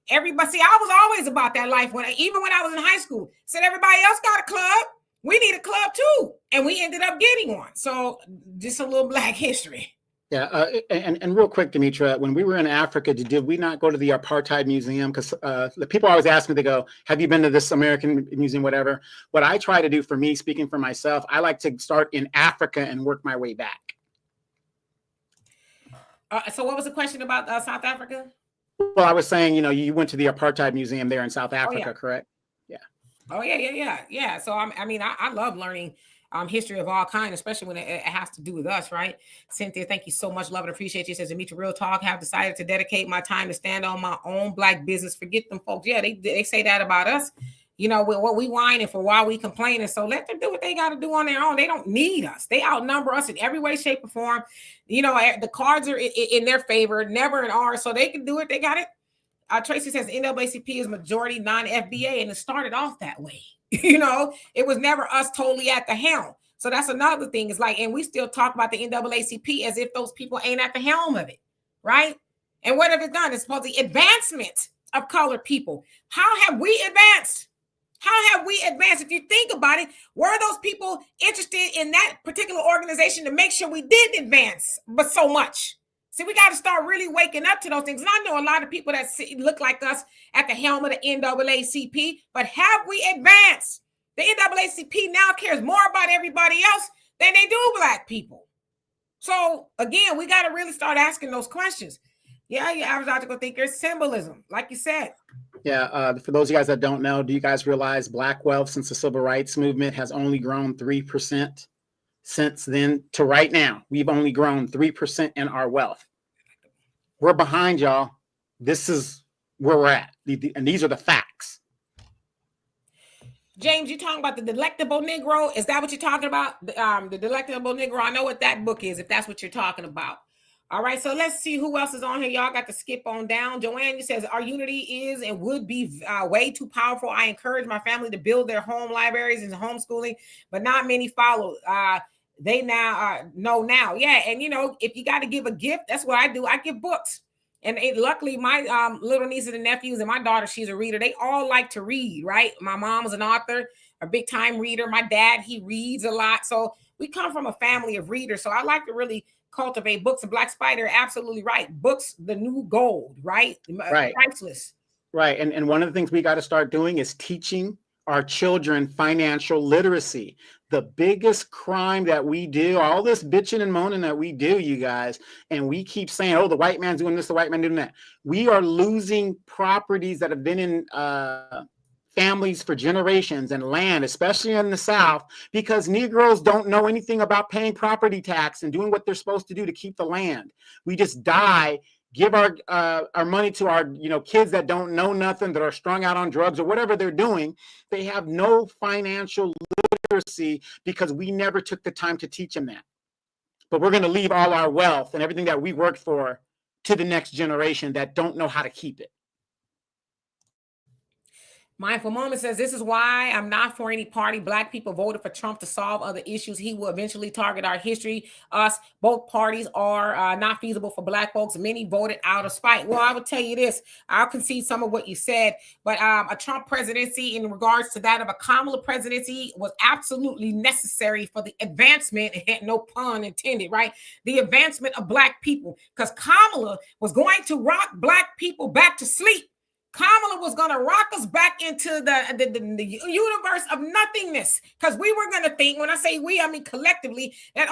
Everybody, see, I was always about that life even when I was in high school. Said everybody else got a club. We need a club too. And we ended up getting one. So just a little Black history. Yeah, and real quick, Demetra, when we were in Africa, did we not go to the Apartheid Museum? Because the people always ask me, they go, have you been to this American museum, whatever? What I try to do for me, speaking for myself, I like to start in Africa and work my way back. So what was the question about South Africa? Well, I was saying, you went to the Apartheid Museum there in South Africa, yeah. Correct? Yeah. Oh, yeah. So, I love learning history of all kind, especially when it has to do with us, right? Cynthia, thank you so much. Love and appreciate you. Says Demetri, real talk. Have decided to dedicate my time to stand on my own Black business. Forget them folks. Yeah, they say that about us. You know, what we whining for, while we complaining. So let them do what they got to do on their own. They don't need us. They outnumber us in every way, shape, or form. You know, the cards are in their favor, never in ours. So they can do it. They got it. Tracy says NAACP is majority non-FBA, and it started off that way. You know, it was never us totally at the helm. So that's another thing. It's like, and we still talk about the NAACP as if those people ain't at the helm of it, right? And what have it done? It's supposed to advancement of colored people. How have we advanced? How have we advanced? If you think about it, were those people interested in that particular organization to make sure we did advance, but so much? See, we got to start really waking up to those things. And I know a lot of people that look like us at the helm of the NAACP, but have we advanced? The NAACP now cares more about everybody else than they do Black people. So again, we got to really start asking those questions. Yeah, your average logical thinker, symbolism, like you said. Yeah, for those of you guys that don't know, do you guys realize Black wealth since the Civil Rights Movement has only grown 3%? Since then to right now, we've only grown 3% in our wealth. We're behind, y'all. This is where we're at. And these are the facts. James, you talking about the Delectable Negro? Is that what you're talking about? The Delectable Negro. I know what that book is, if that's what you're talking about. All right, so let's see who else is on here. Y'all got to skip on down. Joanne, you says our unity is and would be way too powerful. I encourage my family to build their home libraries and homeschooling, but not many follow. They now know now. Yeah, and you know, if you got to give a gift, that's what I do. I give books. And luckily, my little nieces and nephews and my daughter, she's a reader. They all like to read, right? My mom was an author, a big time reader. My dad, he reads a lot. So we come from a family of readers. So I like to really cultivate books. And Black Spider, absolutely right. Books, the new gold, right? Right. Priceless. Right. And one of the things we got to start doing is teaching our children financial literacy. The biggest crime that we do, all this bitching and moaning that we do, you guys, and we keep saying, oh, the white man's doing this, the white man doing that. We are losing properties that have been in families for generations and land, especially in the South, because Negroes don't know anything about paying property tax and doing what they're supposed to do to keep the land. We just die, give our money to our kids that don't know nothing, that are strung out on drugs or whatever they're doing. They have no financial literacy because we never took the time to teach them that. But we're going to leave all our wealth and everything that we worked for to the next generation that don't know how to keep it. Mindful Moment says, this is why I'm not for any party. Black people voted for Trump to solve other issues. He will eventually target our history. Us, both parties are not feasible for Black folks. Many voted out of spite. Well, I will tell you this. I'll concede some of what you said, but a Trump presidency in regards to that of a Kamala presidency was absolutely necessary for the advancement, no pun intended, right? The advancement of Black people, because Kamala was going to rock Black people back to sleep. Kamala was going to rock us back into the universe of nothingness, because we were going to think, when I say we, I mean collectively, that,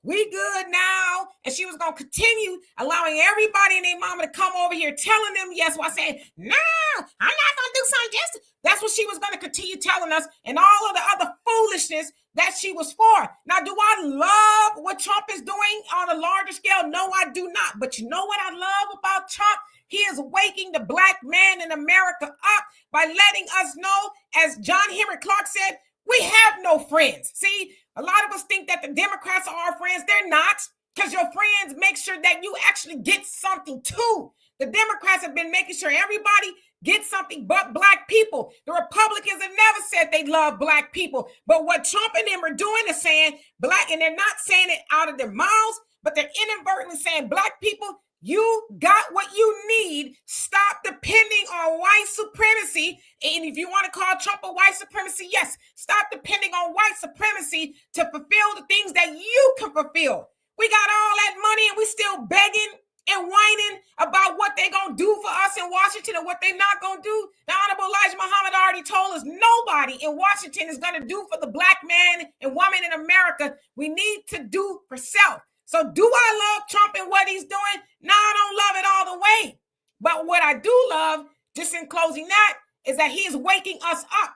we good now. And she was going to continue allowing everybody and their mama to come over here telling them yes, while saying, no, I'm not going to do something just. That's what she was going to continue telling us, and all of the other foolishness that she was for. Now, do I love what Trump is doing on a larger scale? No, I do not. But you know what I love about Trump? He is waking the Black man in America up by letting us know, as John Henry Clark said, we have no friends. See, a lot of us think that the Democrats are our friends. They're not, because your friends make sure that you actually get something too. The Democrats have been making sure everybody gets something but Black people. The Republicans have never said they love Black people. But what Trump and them are doing is saying Black, and they're not saying it out of their mouths, but they're inadvertently saying, Black people, you got what you need. Stop depending on white supremacy. And if you want to call Trump a white supremacy, yes, stop depending on white supremacy to fulfill the things that you can fulfill. We got all that money and we still begging and whining about what they're going to do for us in Washington and what they're not going to do. The Honorable Elijah Muhammad already told us nobody in Washington is going to do for the Black man and woman in America. We need to do for self. So do I love Trump and what he's doing? No, I don't love it all the way. But what I do love, just in closing that, is that he is waking us up.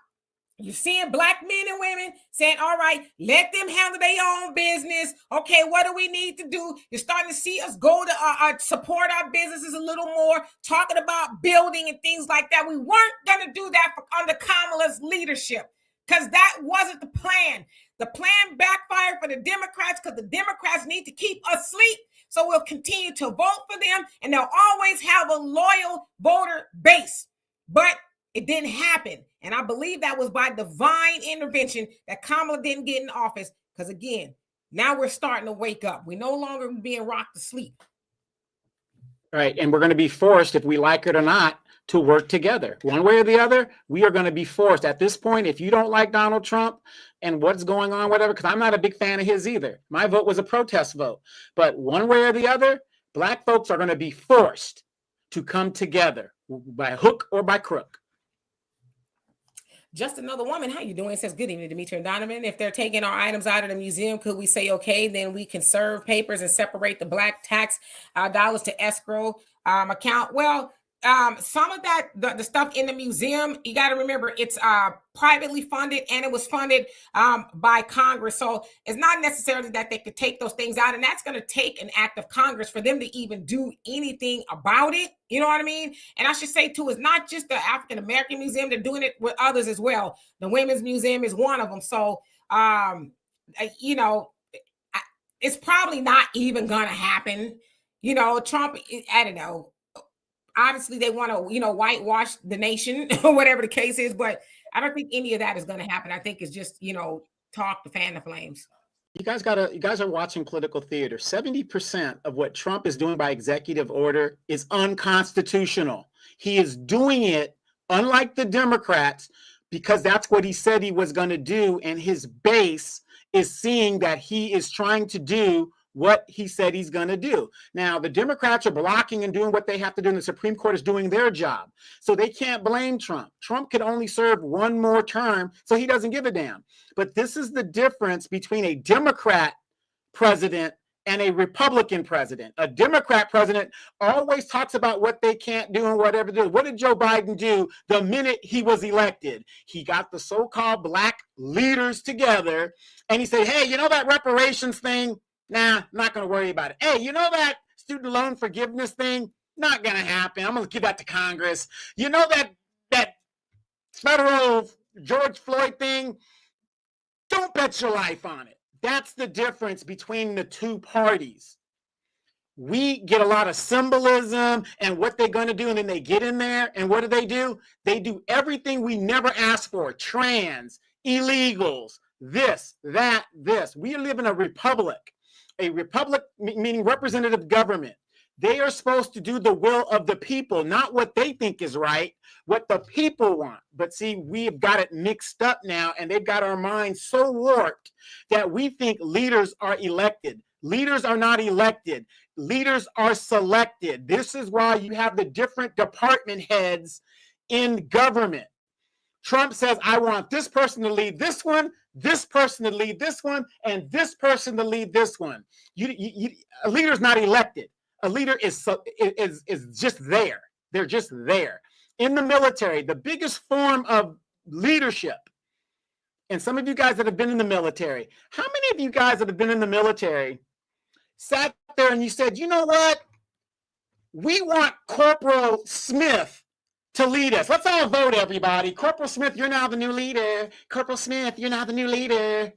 You're seeing black men and women saying, all right, let them handle their own business. Okay, what do we need to do? You're starting to see us go to support our businesses a little more, talking about building and things like that. We weren't going to do that under Kamala's leadership because that wasn't the plan. The plan backfired for the Democrats because the Democrats need to keep us asleep. So we'll continue to vote for them, and they'll always have a loyal voter base. But it didn't happen. And I believe that was by divine intervention that Kamala didn't get in office. Because again, now we're starting to wake up. We're no longer being rocked to sleep. Right. And we're going to be forced, if we like it or not, to work together. One way or the other, we are going to be forced. At this point, if you don't like Donald Trump and what's going on, whatever, because I'm not a big fan of his either. My vote was a protest vote. But one way or the other, Black folks are going to be forced to come together by hook or by crook. Just Another Woman, how you doing? It says, good evening, Demetri and Donovan. If they're taking our items out of the museum, could we say, okay, then we can serve papers and separate the black tax dollars to escrow account? Well, some of that, the stuff in the museum, you got to remember it's privately funded, and it was funded by Congress. So it's not necessarily that they could take those things out, and that's going to take an act of Congress for them to even do anything about it. You know what I mean? And I should say too, it's not just the African American Museum; they're doing it with others as well. The Women's Museum is one of them. So you know, it's probably not even going to happen. You know, Trump, I don't know. Obviously, they want to, you know, whitewash the nation or whatever the case is, but I don't think any of that is going to happen. I think it's just, you know, talk to fan the flames. You guys are watching political theater. 70% of what Trump is doing by executive order is unconstitutional. He is doing it, unlike the Democrats, because that's what he said he was going to do, and his base is seeing that he is trying to do what he said he's going to do. Now, the Democrats are blocking and doing what they have to do, and the Supreme Court is doing their job. So they can't blame Trump. Trump could only serve one more term, so he doesn't give a damn. But this is the difference between a Democrat president and a Republican president. A Democrat president always talks about what they can't do and whatever they do. What did Joe Biden do the minute he was elected? He got the so-called black leaders together, and he said, hey, you know that reparations thing? Nah, not going to worry about it. Hey, you know that student loan forgiveness thing? Not going to happen. I'm going to give that to Congress. You know that federal George Floyd thing? Don't bet your life on it. That's the difference between the two parties. We get a lot of symbolism and what they're going to do, and then they get in there, and what do? They do everything we never asked for. Trans, illegals, this, that, this. We live in a republic. A republic meaning representative government. They are supposed to do the will of the people, not what they think is right, what the people want. But see, we've got it mixed up now, and they've got our minds so warped that we think leaders are elected. Leaders are not elected. Leaders are selected. This is why you have the different department heads in government. Trump says, I want this person to lead this one, this person to lead this one, and this person to lead this one. A leader is not elected. A leader is just there. They're just there. In the military, the biggest form of leadership, and some of you guys that have been in the military, how many of you guys that have been in the military sat there and you said, you know what? We want Corporal Smith to lead us. Let's all vote, everybody. Corporal Smith, you're now the new leader. Corporal Smith, you're now the new leader.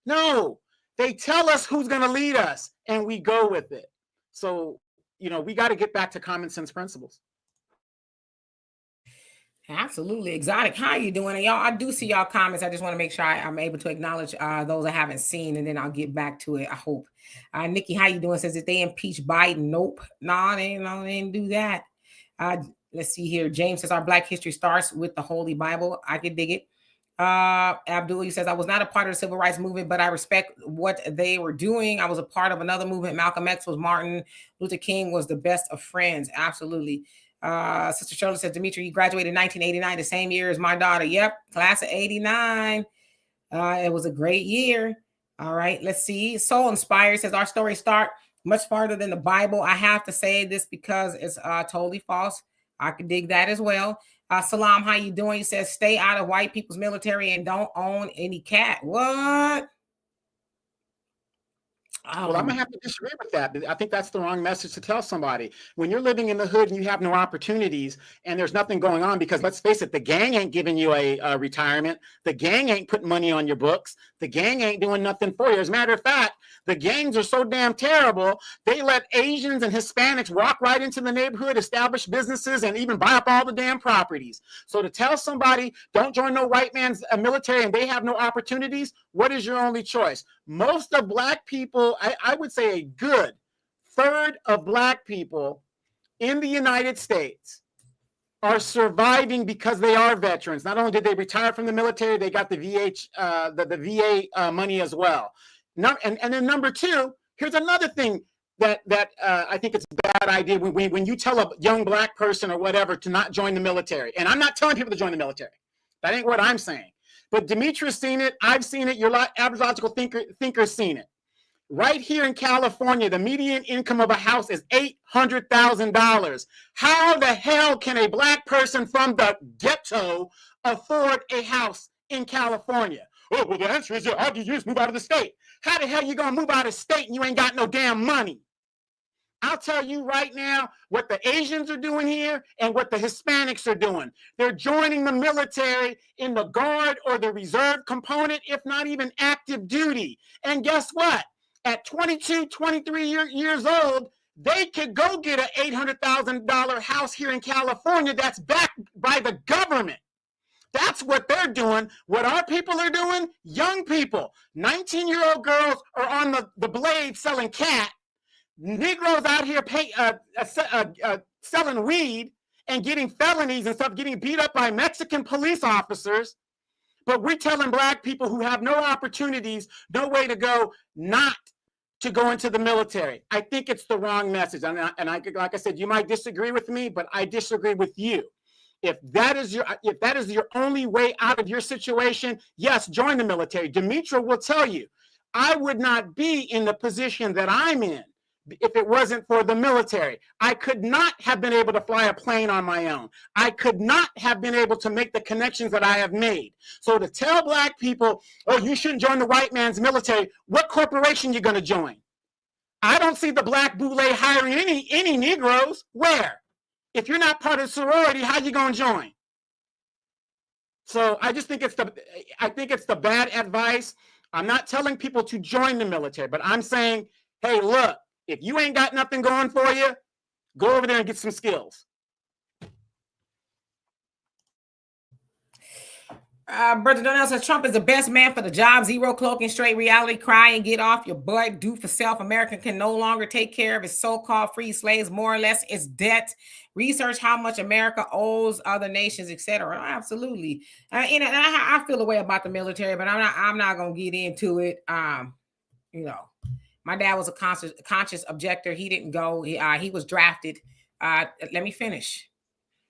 No, they tell us who's going to lead us, and we go with it. So, you know, we got to get back to common sense principles. Absolutely. Exotic, how are you doing? And y'all, I do see y'all comments. I just want to make sure I'm able to acknowledge those I haven't seen, and then I'll get back to it, I hope. Nikki, how you doing? Says, if they impeach Biden, nope. No, they didn't do that. Let's see here. James says, our Black history starts with the Holy Bible. I can dig it. Abdul says, I was not a part of the civil rights movement, but I respect what they were doing. I was a part of another movement. Malcolm X was Martin Luther King was the best of friends. Absolutely. Sister Shirley says, Demetri, you graduated in 1989, the same year as my daughter. Yep, class of 89. It was a great year. All right, let's see. Soul Inspired says, our stories start much farther than the Bible. I have to say this because it's totally false. I could dig that as well. Salam, how you doing? He says, stay out of white people's military and don't own any cat. What? Well, I'm gonna have to disagree with that. I think that's the wrong message to tell somebody. When you're living in the hood and you have no opportunities and there's nothing going on, because let's face it, the gang ain't giving you a retirement. The gang ain't putting money on your books. The gang ain't doing nothing for you. As a matter of fact, the gangs are so damn terrible, they let Asians and Hispanics walk right into the neighborhood, establish businesses, and even buy up all the damn properties. So to tell somebody, don't join no white man's military and they have no opportunities, what is your only choice? Most of black people, I would say a good third of black people in the United States are surviving because they are veterans. Not only did they retire from the military, they got the VA money as well. And then number two, here's another thing that I think it's a bad idea when you tell a young black person or whatever to not join the military. And I'm not telling people to join the military. That ain't what I'm saying. But Demetrius seen it. I've seen it. Your average logical thinker's seen it. Right here in California, the median income of a house is $800,000. How the hell can a black person from the ghetto afford a house in California? Oh, well, the answer is, how do you just move out of the state? How the hell you gonna move out of state and you ain't got no damn money? I'll tell you right now what the Asians are doing here and what the Hispanics are doing. They're joining the military in the guard or the reserve component, if not even active duty. And guess what? At 22, 23 years old, they could go get an $800,000 house here in California that's backed by the government. That's what they're doing. What our people are doing, young people, 19-year-old girls are on the blade selling cat. Negroes out here selling weed and getting felonies and stuff, getting beat up by Mexican police officers. But we're telling black people who have no opportunities, no way to go, not to go into the military. I think it's the wrong message. And like I said, you might disagree with me, but I disagree with you. If that is your only way out of your situation, yes, join the military. Demetra will tell you, I would not be in the position that I'm in if it wasn't for the military. I could not have been able to fly a plane on my own. I could not have been able to make the connections that I have made. So to tell black people, oh, you shouldn't join the white man's military, what corporation you going to join? I don't see the black boule hiring any Negroes. Where? If you're not part of the sorority, how you going to join? So I just think it's the bad advice. I'm not telling people to join the military, but I'm saying, hey, look, if you ain't got nothing going for you, go over there and get some skills. Brother Donovan says Trump is the best man for the job. Zero cloaking, straight reality. Cry and get off your butt. Do for self. America can no longer take care of its so-called free slaves. More or less, its debt. Research how much America owes other nations, etc. Absolutely. And I feel the way about the military, but I'm not gonna get into it. My dad was a conscious objector. He didn't go. He was drafted. Let me finish.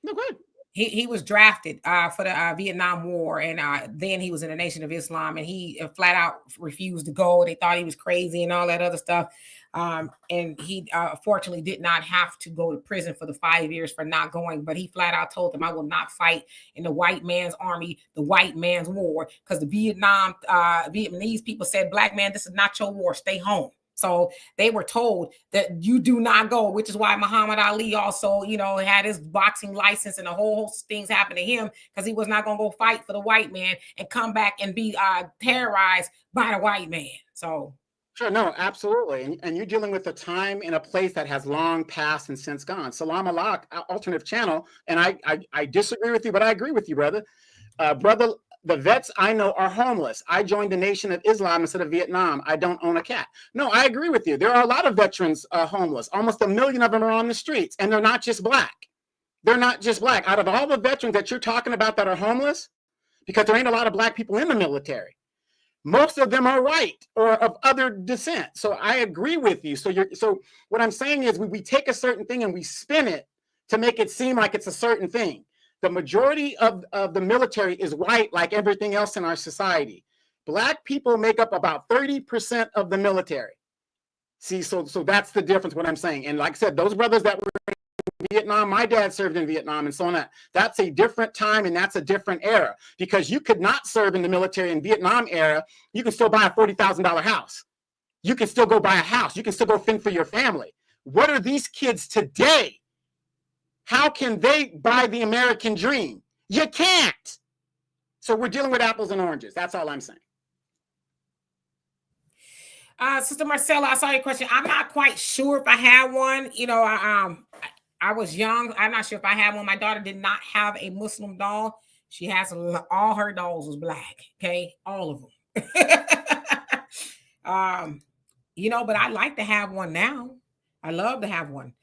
No, good. He was drafted for the Vietnam War, and then he was in the Nation of Islam, and he flat out refused to go. They thought he was crazy and all that other stuff. And he fortunately did not have to go to prison for the 5 years for not going, but he flat out told them, I will not fight in the white man's army, the white man's war, because the Vietnamese people said, black man, this is not your war, stay home. So they were told that you do not go, which is why Muhammad Ali also, had his boxing license and a whole host of things happened to him because he was not going to go fight for the white man and come back and be terrorized by the white man. So. Sure, no, absolutely. And you're dealing with a time and a place that has long passed and since gone. Salam alaikum, alternative channel. And I disagree with you, but I agree with you, brother. Brother, the vets I know are homeless. I joined the Nation of Islam instead of Vietnam. I don't own a cat. No, I agree with you. There are a lot of veterans homeless. Almost 1 million of them are on the streets, and they're not just black. They're not just black. Out of all the veterans that you're talking about that are homeless, because there ain't a lot of black people in the military, most of them are white or of other descent. So I agree with you. So what I'm saying is we take a certain thing and we spin it to make it seem like it's a certain thing. The majority of the military is white, like everything else in our society. Black people make up about 30% of the military. See, so that's the difference, what I'm saying. And like I said, those brothers that were Vietnam. My dad served in Vietnam and so on. That's a different time and that's a different era, because you could not serve in the military in Vietnam era. You can still buy a $40,000 house. You can still go buy a house. You can still go fend for your family. What are these kids today? How can they buy the American dream? You can't. So we're dealing with apples and oranges. That's all I'm saying. Sister Marcella, I saw your question. I'm not quite sure if I had one. You know, I was young. I'm not sure if I had one. My daughter did not have a Muslim doll. She has all her dolls was black. Okay, all of them. You know, but I like to have one now. I love to have one.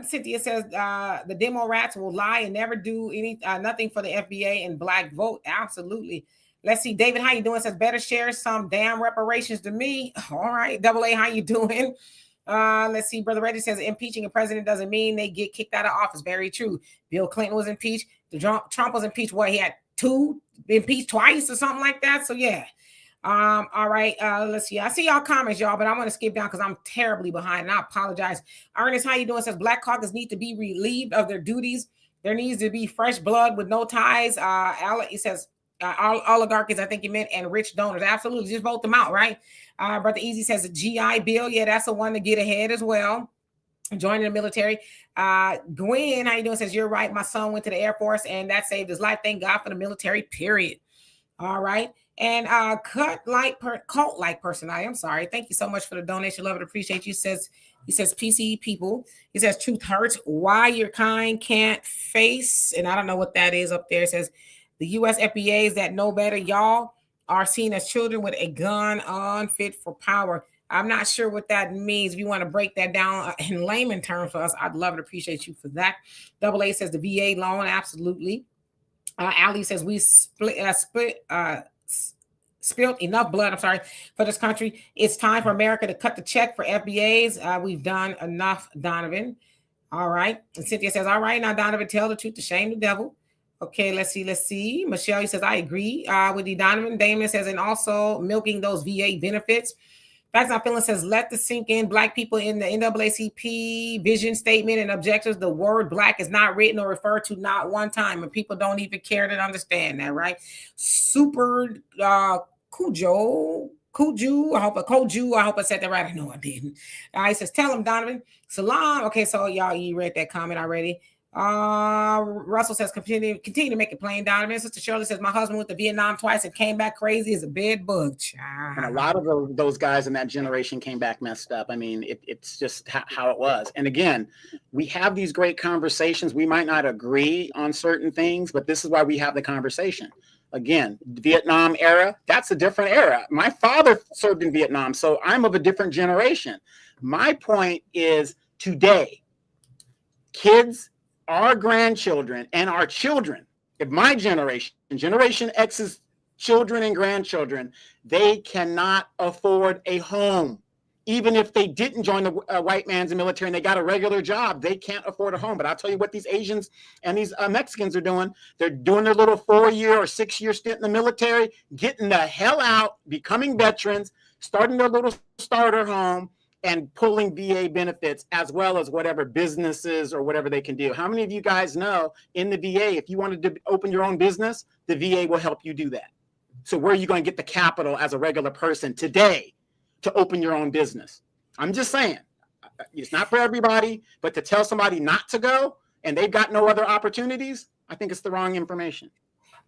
Cynthia says the demo rats will lie and never do nothing for the FBA and black vote. Absolutely. Let's see. David, how you doing? Says better share some damn reparations to me. All right. Double A, how you doing? Let's see. Brother Reddy says impeaching a president doesn't mean they get kicked out of office. Very true. Bill Clinton was impeached. Trump was impeached. What, he had two impeached twice or something like that. So yeah. All right. Let's see. I see y'all comments, y'all, but I'm going to skip down because I'm terribly behind and I apologize. Ernest, how you doing? Says Black Caucus need to be relieved of their duties. There needs to be fresh blood with no ties. He says oligarchies, I think you meant, and rich donors. Absolutely. Just vote them out, right? Brother Easy says the GI Bill. Yeah, that's the one to get ahead as well. Joining the military. Gwen, how you doing? Says you're right. My son went to the Air Force and that saved his life. Thank God for the military, period. All right. And cult-like person. I'm sorry. Thank you so much for the donation. Love it. Appreciate you. He says PC people. He says truth hurts. Why your kind can't face. And I don't know what that is up there. It says the US FBAs that know better, y'all are seen as children with a gun unfit for power. I'm not sure what that means. If you want to break that down in layman terms for us, I'd love and appreciate you for that. Double A says the VA loan. Absolutely. Ali says we spilled enough blood, for this country. It's time for America to cut the check for FBAs. We've done enough, Donovan. All right. And Cynthia says, all right, now, Donovan, tell the truth to shame the devil. Okay, let's see. Michelle says, I agree with you, Donovan. Damon says, and also milking those VA benefits. Facts Not Feeling says, let this sink in. Black people in the NAACP vision statement and objectives, the word black is not written or referred to not one time, and people don't even care to understand that, right? Super Kuju, I hope I said that right. I know I didn't. He says, tell him, Donovan. Salam. Okay, so y'all, you read that comment already. Russell says, continue to make it plain, Donovan. Sister Shirley says, my husband went to Vietnam twice and came back crazy as a bed bug. And a lot of those guys in that generation came back messed up. I mean, it's just how it was. And again, we have these great conversations. We might not agree on certain things, but this is why we have the conversation. Again, Vietnam era, that's a different era. My father served in Vietnam, so I'm of a different generation. My point is today, kids, our grandchildren and our children, if my generation, Generation X's children and grandchildren, they cannot afford a home. Even if they didn't join the white man's military and they got a regular job, they can't afford a home. But I'll tell you what these Asians and these Mexicans are doing. They're doing their little 4-year or 6-year stint in the military, getting the hell out, becoming veterans, starting their little starter home, and pulling VA benefits as well as whatever businesses or whatever they can do. How many of you guys know in the VA, if you wanted to open your own business, the VA will help you do that? So where are you going to get the capital as a regular person today to open your own business? I'm just saying, it's not for everybody, but to tell somebody not to go and they've got no other opportunities, I think it's the wrong information.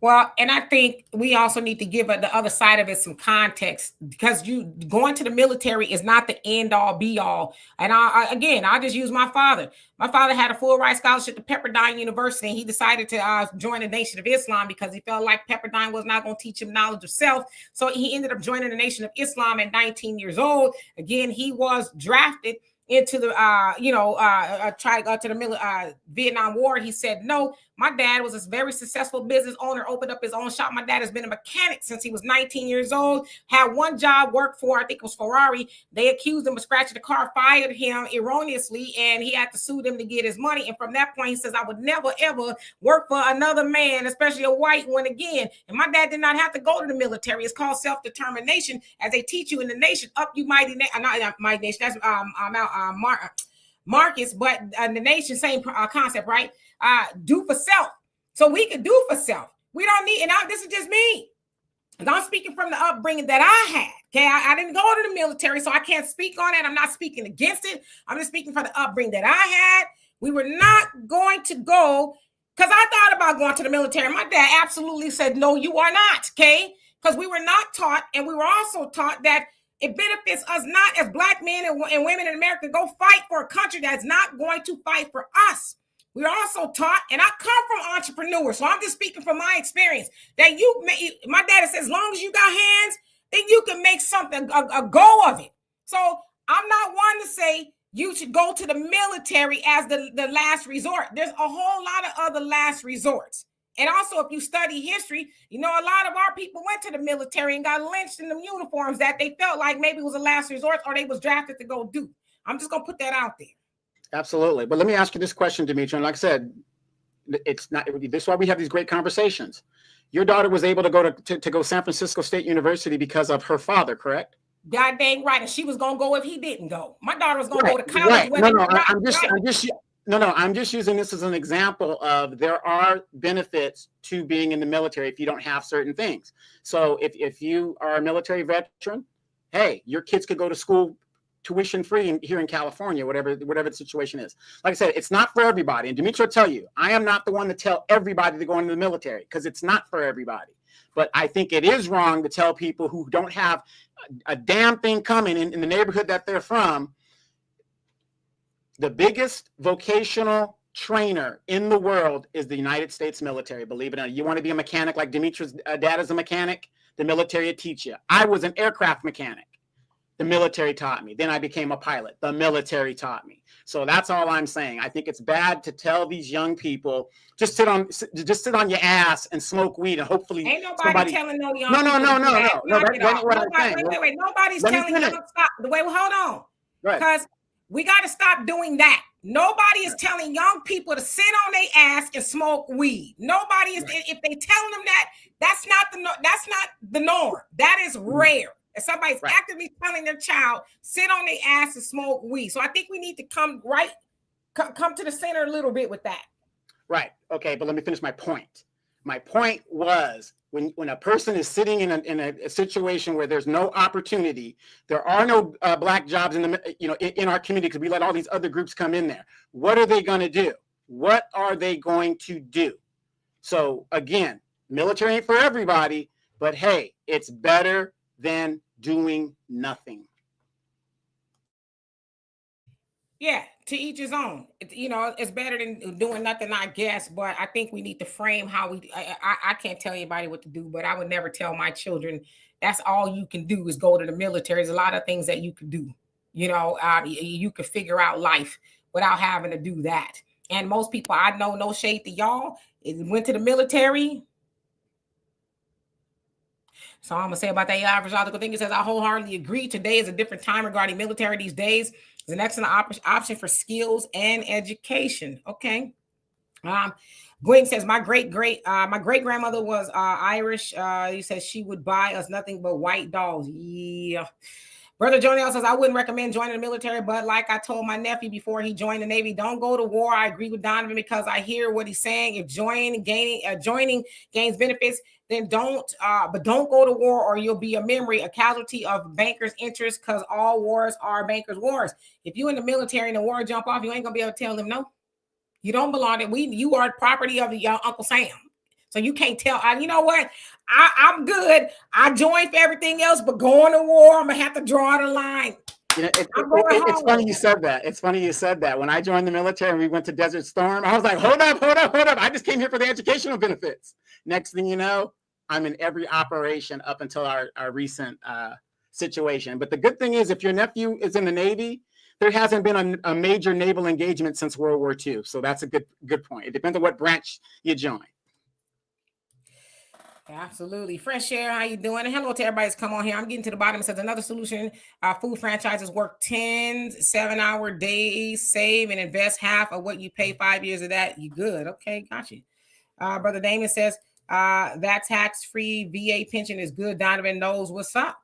Well, and I think we also need to give the other side of it some context, because you going to the military is not the end all be all. And I'll just use my father. My father had a full ride scholarship to Pepperdine University, and he decided to join the Nation of Islam because he felt like Pepperdine was not going to teach him knowledge of self. So he ended up joining the Nation of Islam at 19 years old. Again, he was drafted into the Vietnam War. He said no. My dad was a very successful business owner, opened up his own shop. My dad has been a mechanic since he was 19 years old, had one job, worked for, I think it was Ferrari. They accused him of scratching the car, fired him erroneously, and he had to sue them to get his money. And from that point, he says, I would never, ever work for another man, especially a white one again. And my dad did not have to go to the military. It's called self-determination, as they teach you in the nation, up you mighty nation. Not mighty nation, that's Marcus, but the nation, same concept, right? Do for self. So we can do for self. We don't need, and this is just me. And I'm speaking from the upbringing that I had. Okay, I didn't go to the military, so I can't speak on it. I'm not speaking against it. I'm just speaking from the upbringing that I had. We were not going to go because I thought about going to the military. My dad absolutely said, no, you are not. Okay, because we were not taught, and we were also taught that it benefits us not as Black men and women in America go fight for a country that's not going to fight for us. We're also taught, and I come from entrepreneurs, so I'm just speaking from my experience, that my daddy says, as long as you got hands, then you can make something, a go of it. So I'm not one to say you should go to the military as the last resort. There's a whole lot of other last resorts. And also, if you study history, you know, a lot of our people went to the military and got lynched in them uniforms that they felt like maybe was a last resort or they was drafted to go do. I'm just going to put that out there. Absolutely. But let me ask you this question, Dimitri. And like I said, it's not, this is why we have these great conversations. Your daughter was able to go to go San Francisco State University because of her father, correct? God dang right. And she was going to go if he didn't go. My daughter was going to go to college. Right. I'm just using this as an example of there are benefits to being in the military if you don't have certain things. So if you are a military veteran, hey, your kids could go to school tuition free here in California, whatever the situation is. Like I said, it's not for everybody. And Dimitri will tell you, I am not the one to tell everybody to go into the military because it's not for everybody. But I think it is wrong to tell people who don't have a damn thing coming in the neighborhood that they're from. The biggest vocational trainer in the world is the United States military, believe it or not. You want to be a mechanic like Dimitri's dad is a mechanic, the military will teach you. I was an aircraft mechanic. The military taught me. Then I became a pilot. The military taught me. So that's all I'm saying. I think it's bad to tell these young people just sit on your ass and smoke weed and hopefully ain't nobody telling no young people. No. Wait. Nobody's telling young stop. Wait, hold on. Because we got to stop doing that. Nobody is telling young people to sit on their ass and smoke weed. Nobody is. If they telling them that, that's not the norm. That is rare. If somebody's actively telling their child sit on their ass and smoke weed. So I think we need to come to the center a little bit with that. Right. Okay. But let me finish my point. My point was when a person is sitting in a situation where there's no opportunity, there are no Black jobs in our community because we let all these other groups come in there. What are they going to do? What are they going to do? So again, military ain't for everybody, but hey, it's better than doing nothing. Yeah, to each his own. It's better than doing nothing, I guess. But I think we need to frame how we. I can't tell anybody what to do, but I would never tell my children that's all you can do is go to the military. There's a lot of things that you can do. You could figure out life without having to do that. And most people I know, no shade to y'all, went to the military. So I'm going to say about that average article thing. It says, I wholeheartedly agree. Today is a different time regarding military these days. It's an excellent option for skills and education. Okay. Gwen says, my great grandmother was Irish. He says she would buy us nothing but white dolls. Yeah. Brother Jonell says, I wouldn't recommend joining the military, but like I told my nephew before he joined the Navy, don't go to war. I agree with Donovan because I hear what he's saying. If joining gains benefits, then don't go to war or you'll be a casualty of bankers' interests because all wars are bankers' wars. If you in the military and the war jump off, you ain't gonna be able to tell them no. You don't belong there. You are property of your Uncle Sam. So you can't tell. You know what? I'm good. I joined for everything else, but going to war, I'm gonna have to draw the line. It's funny you said that. It's funny you said that. When I joined the military and we went to Desert Storm, I was like, hold up. I just came here for the educational benefits. Next thing you know, I'm in every operation up until our recent situation. But the good thing is, if your nephew is in the Navy, there hasn't been a major naval engagement since World War II. So that's a good point. It depends on what branch you join. Absolutely. Fresh Air, how you doing? And hello to everybody that's come on here. I'm getting to the bottom. It says another solution. Food franchises work 10 7-hour days, save and invest half of what you pay 5 years of that. You good. Okay, got you. Brother Damon says that tax-free VA pension is good. Donovan knows what's up.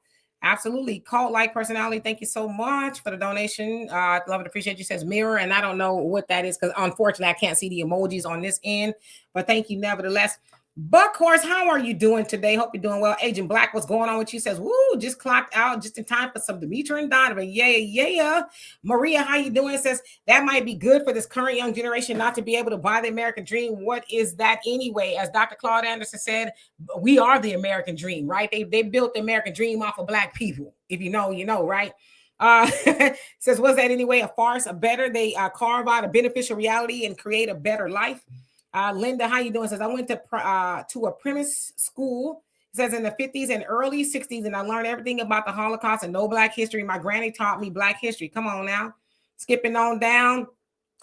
Absolutely. Cult-like personality. Thank you so much for the donation. Love and appreciate you. Says mirror. And I don't know what that is because unfortunately I can't see the emojis on this end. But thank you nevertheless. Buckhorse, how are you doing today? Hope you're doing well. Agent Black, what's going on with you? Says, woo, just clocked out just in time for some Dimitri and Donovan. Yeah. Maria, how you doing? Says, that might be good for this current young generation not to be able to buy the American dream. What is that anyway? As Dr. Claude Anderson said, we are the American dream, right? They built the American dream off of Black people. If you know, right? Says, was that anyway a farce? A better, they carve out a beneficial reality and create a better life. Linda, how you doing? Says, I went to a premise school. It says in the 50s and early 60s, and I learned everything about the Holocaust and no Black history. My granny taught me Black history. Come on now. Skipping on down.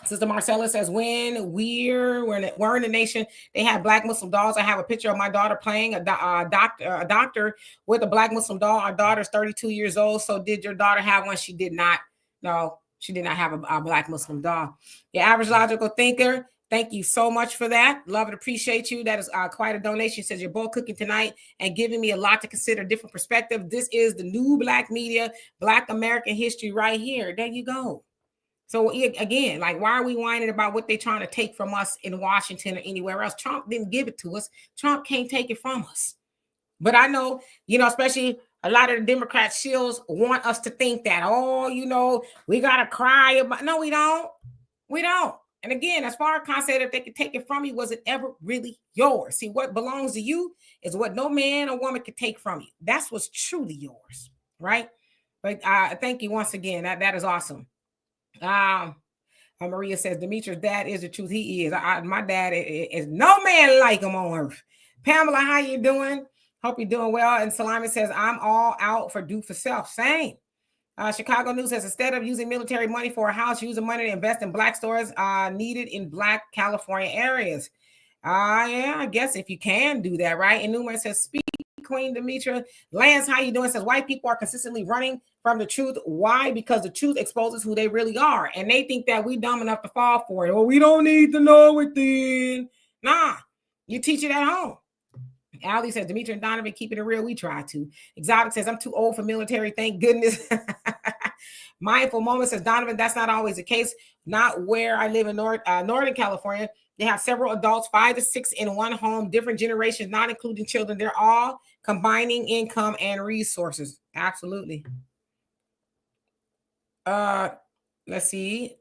Sister Marcella says, when we're in the nation, they have Black Muslim dolls. I have a picture of my daughter playing a doctor with a Black Muslim doll. Our daughter's 32 years old. So did your daughter have one? She did not. No, she did not have a Black Muslim doll. The average logical thinker. Thank you so much for that. Love and appreciate you. That is quite a donation. Says you're both cooking tonight and giving me a lot to consider, different perspective. This is the new Black media, Black American history right here. There you go. So again, like, why are we whining about what they're trying to take from us in Washington or anywhere else? Trump didn't give it to us. Trump can't take it from us. But I know, especially a lot of the Democrat shills want us to think that, we got to cry about. No, we don't. We don't. And again, as far as Khan said, if they could take it from you, was it ever really yours? See, what belongs to you is what no man or woman could take from you. That's what's truly yours, right? But thank you once again. That is awesome. Maria says, Demetrius' dad is the truth. He is. My dad is no man like him on earth. Pamela, how you doing? Hope you're doing well. And Salami says, I'm all out for do for self. Same. Chicago News says, instead of using military money for a house, use the money to invest in Black stores needed in Black California areas. Yeah, I guess if you can do that, right? And Newman says, speak, Queen Demetra. Lance, how you doing? Says, white people are consistently running from the truth. Why? Because the truth exposes who they really are. And they think that we dumb enough to fall for it. Well, we don't need to know it then. Nah, you teach it at home. Ali says, Dimitri and Donovan, keeping it real. We try to. Exotic says, I'm too old for military. Thank goodness. Mindful Moment says, Donovan, that's not always the case. Not where I live in Northern California. They have several adults, 5 to 6 in one home, different generations, not including children. They're all combining income and resources. Absolutely. Let's see.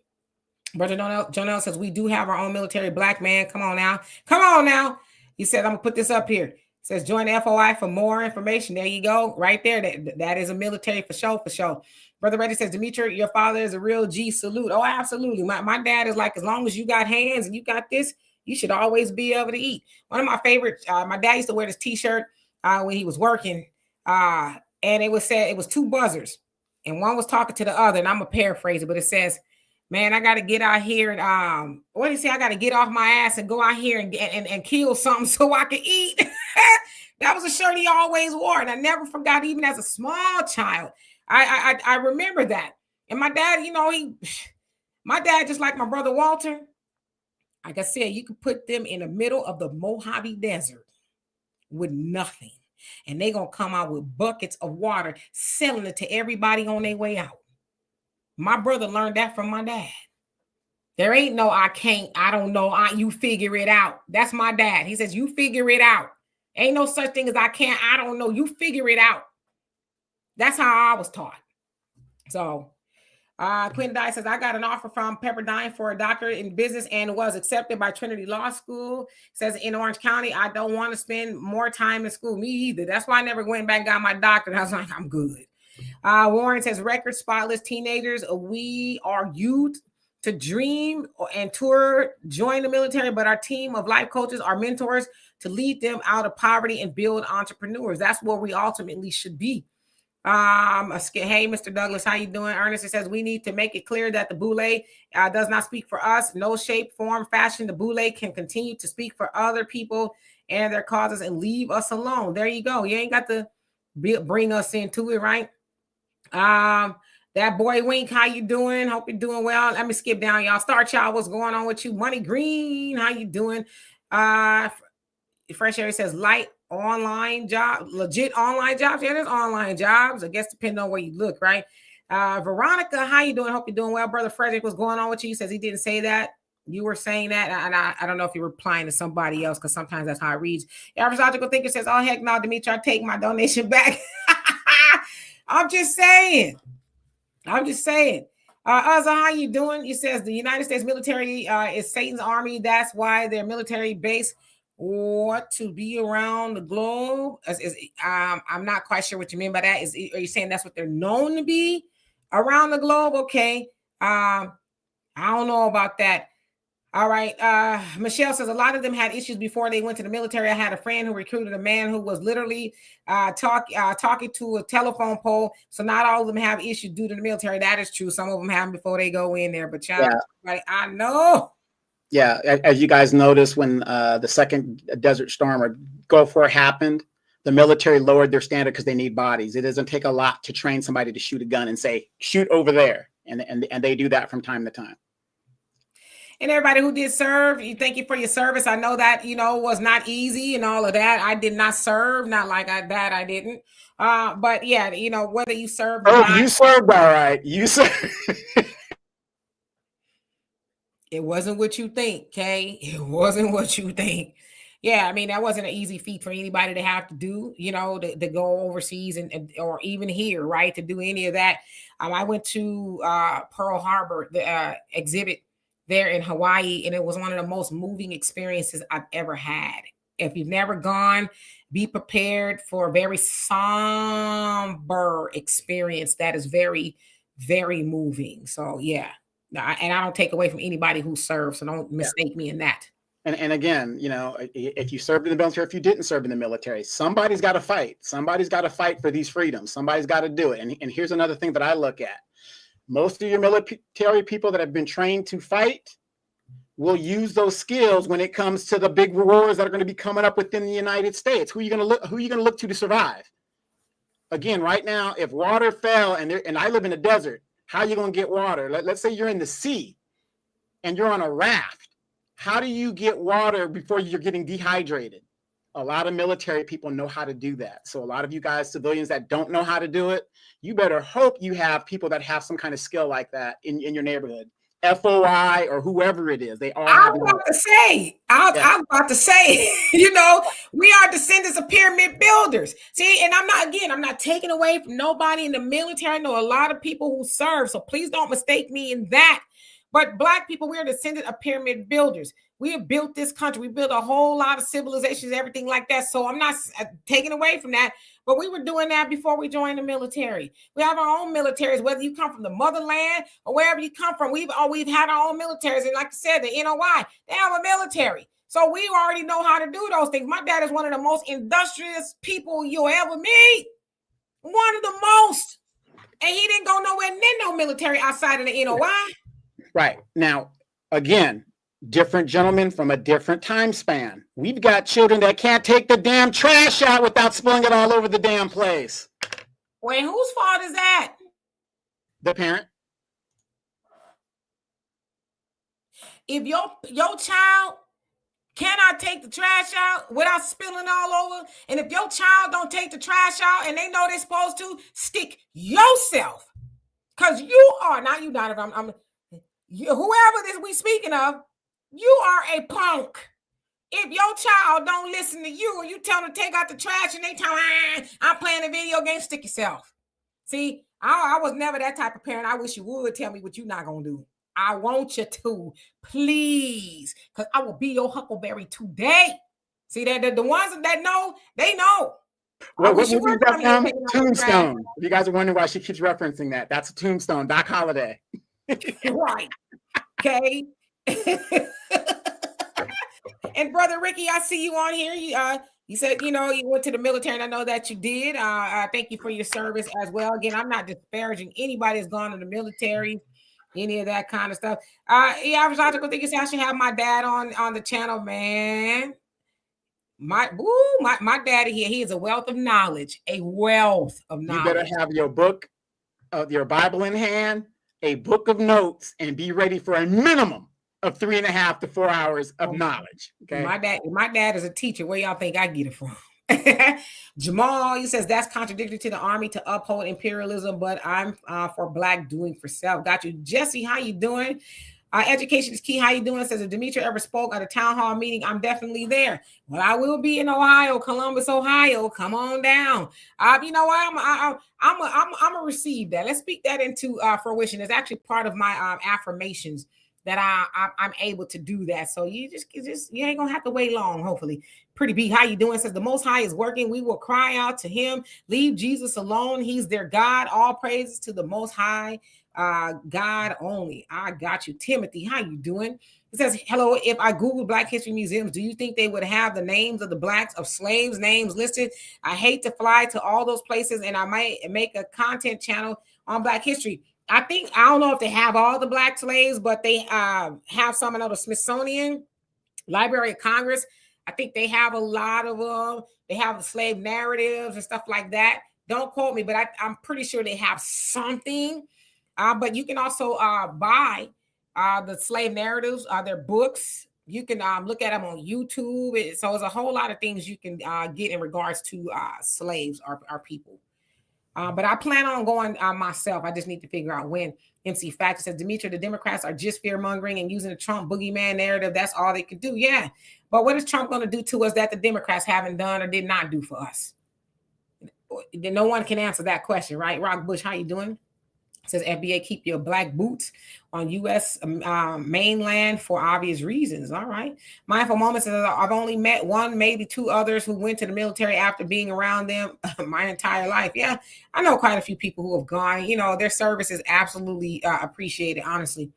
Brother Jonell says, we do have our own military. Black man. Come on now. He said, I'm going to put this up here. Says join the FOI for more information. There you go. Right there. That is a military for sure. Brother Reddy says, Dimitri, your father is a real G. Salute. Oh, absolutely. My dad is like, as long as you got hands and you got this, you should always be able to eat. One of my favorites, my dad used to wear this t-shirt when he was working. And it was said, it was 2 buzzers. And one was talking to the other. And I'm going to paraphrase it, but it says, man, I got to get out here and what do you say? I got to get off my ass and go out here and kill something so I can eat. That was a shirt he always wore, and I never forgot. Even as a small child, I remember that. And my dad, my dad, just like my brother Walter, like I said, you could put them in the middle of the Mojave Desert with nothing, and they're gonna come out with buckets of water, selling it to everybody on their way out. My brother learned that from my dad. There ain't no, I can't, I don't know, you figure it out. That's my dad. He says, you figure it out. Ain't no such thing as I can't, I don't know, you figure it out. That's how I was taught. So, Quinn Dye says, I got an offer from Pepperdine for a doctorate in business and was accepted by Trinity Law School. Says in Orange County, I don't want to spend more time in school. Me either. That's why I never went back and got my doctorate. I was like, I'm good. Warren says, record spotless teenagers. We are youth to dream and tour, join the military, but our team of life coaches are mentors to lead them out of poverty and build entrepreneurs. That's where we ultimately should be. Hey, Mr. Douglas, how you doing? Ernest, it says we need to make it clear that the boule does not speak for us. No shape, form, fashion. The boule can continue to speak for other people and their causes and leave us alone. There you go. You ain't got to bring us into it, right? That boy Wink, how you doing? Hope you're doing well. Let me skip down, y'all. Star Child, what's going on with you? Money Green, how you doing? Fresh Air says light online job, legit online jobs. Yeah, there's online jobs. I guess depending on where you look, right? Veronica, how you doing? Hope you're doing well. Brother Frederick, what's going on with you? He says he didn't say that. You were saying that, and I don't know if you're replying to somebody else because sometimes that's how it reads. Average logical thinker says, "Oh heck no, Dimitri, I take my donation back." I'm just saying. I'm just saying. Azza, how you doing? He says the United States military is Satan's army. That's why their military base want to be around the globe. I'm not quite sure what you mean by that. Are you saying that's what they're known to be around the globe? Okay. I don't know about that. All right. Michelle says a lot of them had issues before they went to the military. I had a friend who recruited a man who was literally talking to a telephone pole. So not all of them have issues due to the military. That is true. Some of them have them before they go in there. But child, like, I know. Yeah, as you guys noticed, when the second Desert Storm or Gulf War happened, the military lowered their standard because they need bodies. It doesn't take a lot to train somebody to shoot a gun and say, shoot over there. And they do that from time to time. And everybody who did serve, thank you for your service. I know that, was not easy and all of that. I did not serve, not like that I didn't. But yeah, whether you served or not. You served all right. You served. It wasn't what you think, okay? It wasn't what you think. Yeah, I mean, that wasn't an easy feat for anybody to have to do, to go overseas or even here, right? To do any of that. I went to Pearl Harbor, the exhibit there in Hawaii, and it was one of the most moving experiences I've ever had. If you've never gone, be prepared for a very somber experience that is very, very moving. So yeah, and I don't take away from anybody who serves, so don't mistake me in that. And again, if you served in the military, if you didn't serve in the military, somebody's got to fight. Somebody's got to fight for these freedoms. Somebody's got to do it. And here's another thing that I look at. Most of your military people that have been trained to fight will use those skills when it comes to the big wars that are going to be coming up within the United States. Who are you going to look to survive? Again, right now, if water fell and I live in a desert, how are you going to get water? Let's say you're in the sea and you're on a raft. How do you get water before you're getting dehydrated? A lot of military people know how to do that. So a lot of you guys, civilians that don't know how to do it, you better hope you have people that have some kind of skill like that in your neighborhood. FOI or whoever it is, they all. I was about to say, we are descendants of pyramid builders. See, and I'm not taking away from nobody in the military. I know a lot of people who serve, so please don't mistake me in that. But Black people, we are descendants of pyramid builders. We have built this country. We built a whole lot of civilizations, everything like that. So I'm not taking away from that. But we were doing that before we joined the military. We have our own militaries, whether you come from the motherland or wherever you come from. We've had our own militaries. And like I said, the NOI, they have a military. So we already know how to do those things. My dad is one of the most industrious people you'll ever meet. One of the most. And he didn't go nowhere near no military outside of the NOI. Right. Now, again, different gentlemen from a different time span. We've got children that can't take the damn trash out without spilling it all over the damn place. Wait, whose fault is that? The parent. If your child cannot take the trash out without spilling all over, and if your child don't take the trash out and they know they're supposed to, stick yourself. Because you are, not you, Donovan, whoever this we speaking of, you are a punk. If your child don't listen to you or you tell them to take out the trash and they tell I'm playing a video game, stick yourself. See, I was never that type of parent. I wish you would tell me what you're not going to do. I want you to, please, because I will be your huckleberry today. See, that the ones that know, they know. What movie is that from? Tombstone. If you guys are wondering why she keeps referencing that, that's a Tombstone, Doc Holliday. Right. Okay. And Brother Ricky, I see you on here. You said, you went to the military, and I know that you did. Thank you for your service as well. Again, I'm not disparaging anybody that's gone to the military, any of that kind of stuff. I was about to think I should have my dad on the channel, man. My daddy here, he is a wealth of knowledge. A wealth of knowledge. You better have your book, your Bible in hand, a book of notes, and be ready for a minimum of 3.5 to 4 hours of knowledge. Okay. My dad is a teacher. Where y'all think I get it from? Jamal, he says that's contradictory to the army to uphold imperialism, but I'm for black doing for self. Got you. Jesse, how you doing? Education is key. How you doing? Says if Demetria ever spoke at a town hall meeting, I'm definitely there. Well, I will be in Ohio, Columbus, Ohio. Come on down. You know what? I'm gonna receive that. Let's speak that into fruition. It's actually part of my affirmations that I'm able to do that. So you just you ain't gonna have to wait long. Hopefully, Pretty B, how you doing? Says the Most High is working. We will cry out to Him. Leave Jesus alone. He's their God. All praises to the Most High. God only. I got you. Timothy, how you doing? It says, hello, if I Google Black History Museums, do you think they would have the names of the blacks of slaves names listed? I hate to fly to all those places and I might make a content channel on Black history. I don't know if they have all the black slaves, but they have some in the Smithsonian, Library of Congress. I think they have a lot of them. They have the slave narratives and stuff like that. Don't quote me, but I'm pretty sure they have something. But you can also buy the slave narratives, their books. You can look at them on YouTube. So there's a whole lot of things you can get in regards to slaves or people. But I plan on going myself. I just need to figure out when. MC Factor says, Demetria, the Democrats are just fear-mongering and using the Trump boogeyman narrative. That's all they could do. Yeah. But what is Trump going to do to us that the Democrats haven't done or did not do for us? No one can answer that question, right? Rock Bush, how you doing? Says FBA, keep your black boots on U.S. Mainland for obvious reasons. All right. Mindful Moments says, I've only met one, maybe two others who went to the military after being around them my entire life. Yeah, I know quite a few people who have gone. You know, their service is absolutely appreciated, honestly.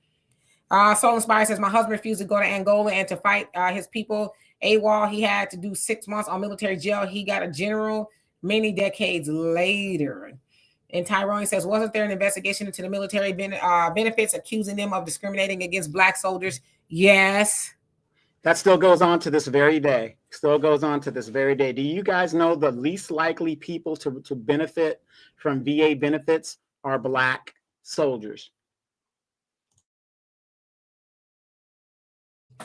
Soul Inspired says, my husband refused to go to Angola and to fight his people. AWOL, he had to do 6 months on military jail. He got a general many decades later. And Tyrone says, wasn't there an investigation into the military benefits accusing them of discriminating against black soldiers? Yes. That still goes on to this very day. Still goes on to this very day. Do you guys know the least likely people to benefit from VA benefits are black soldiers?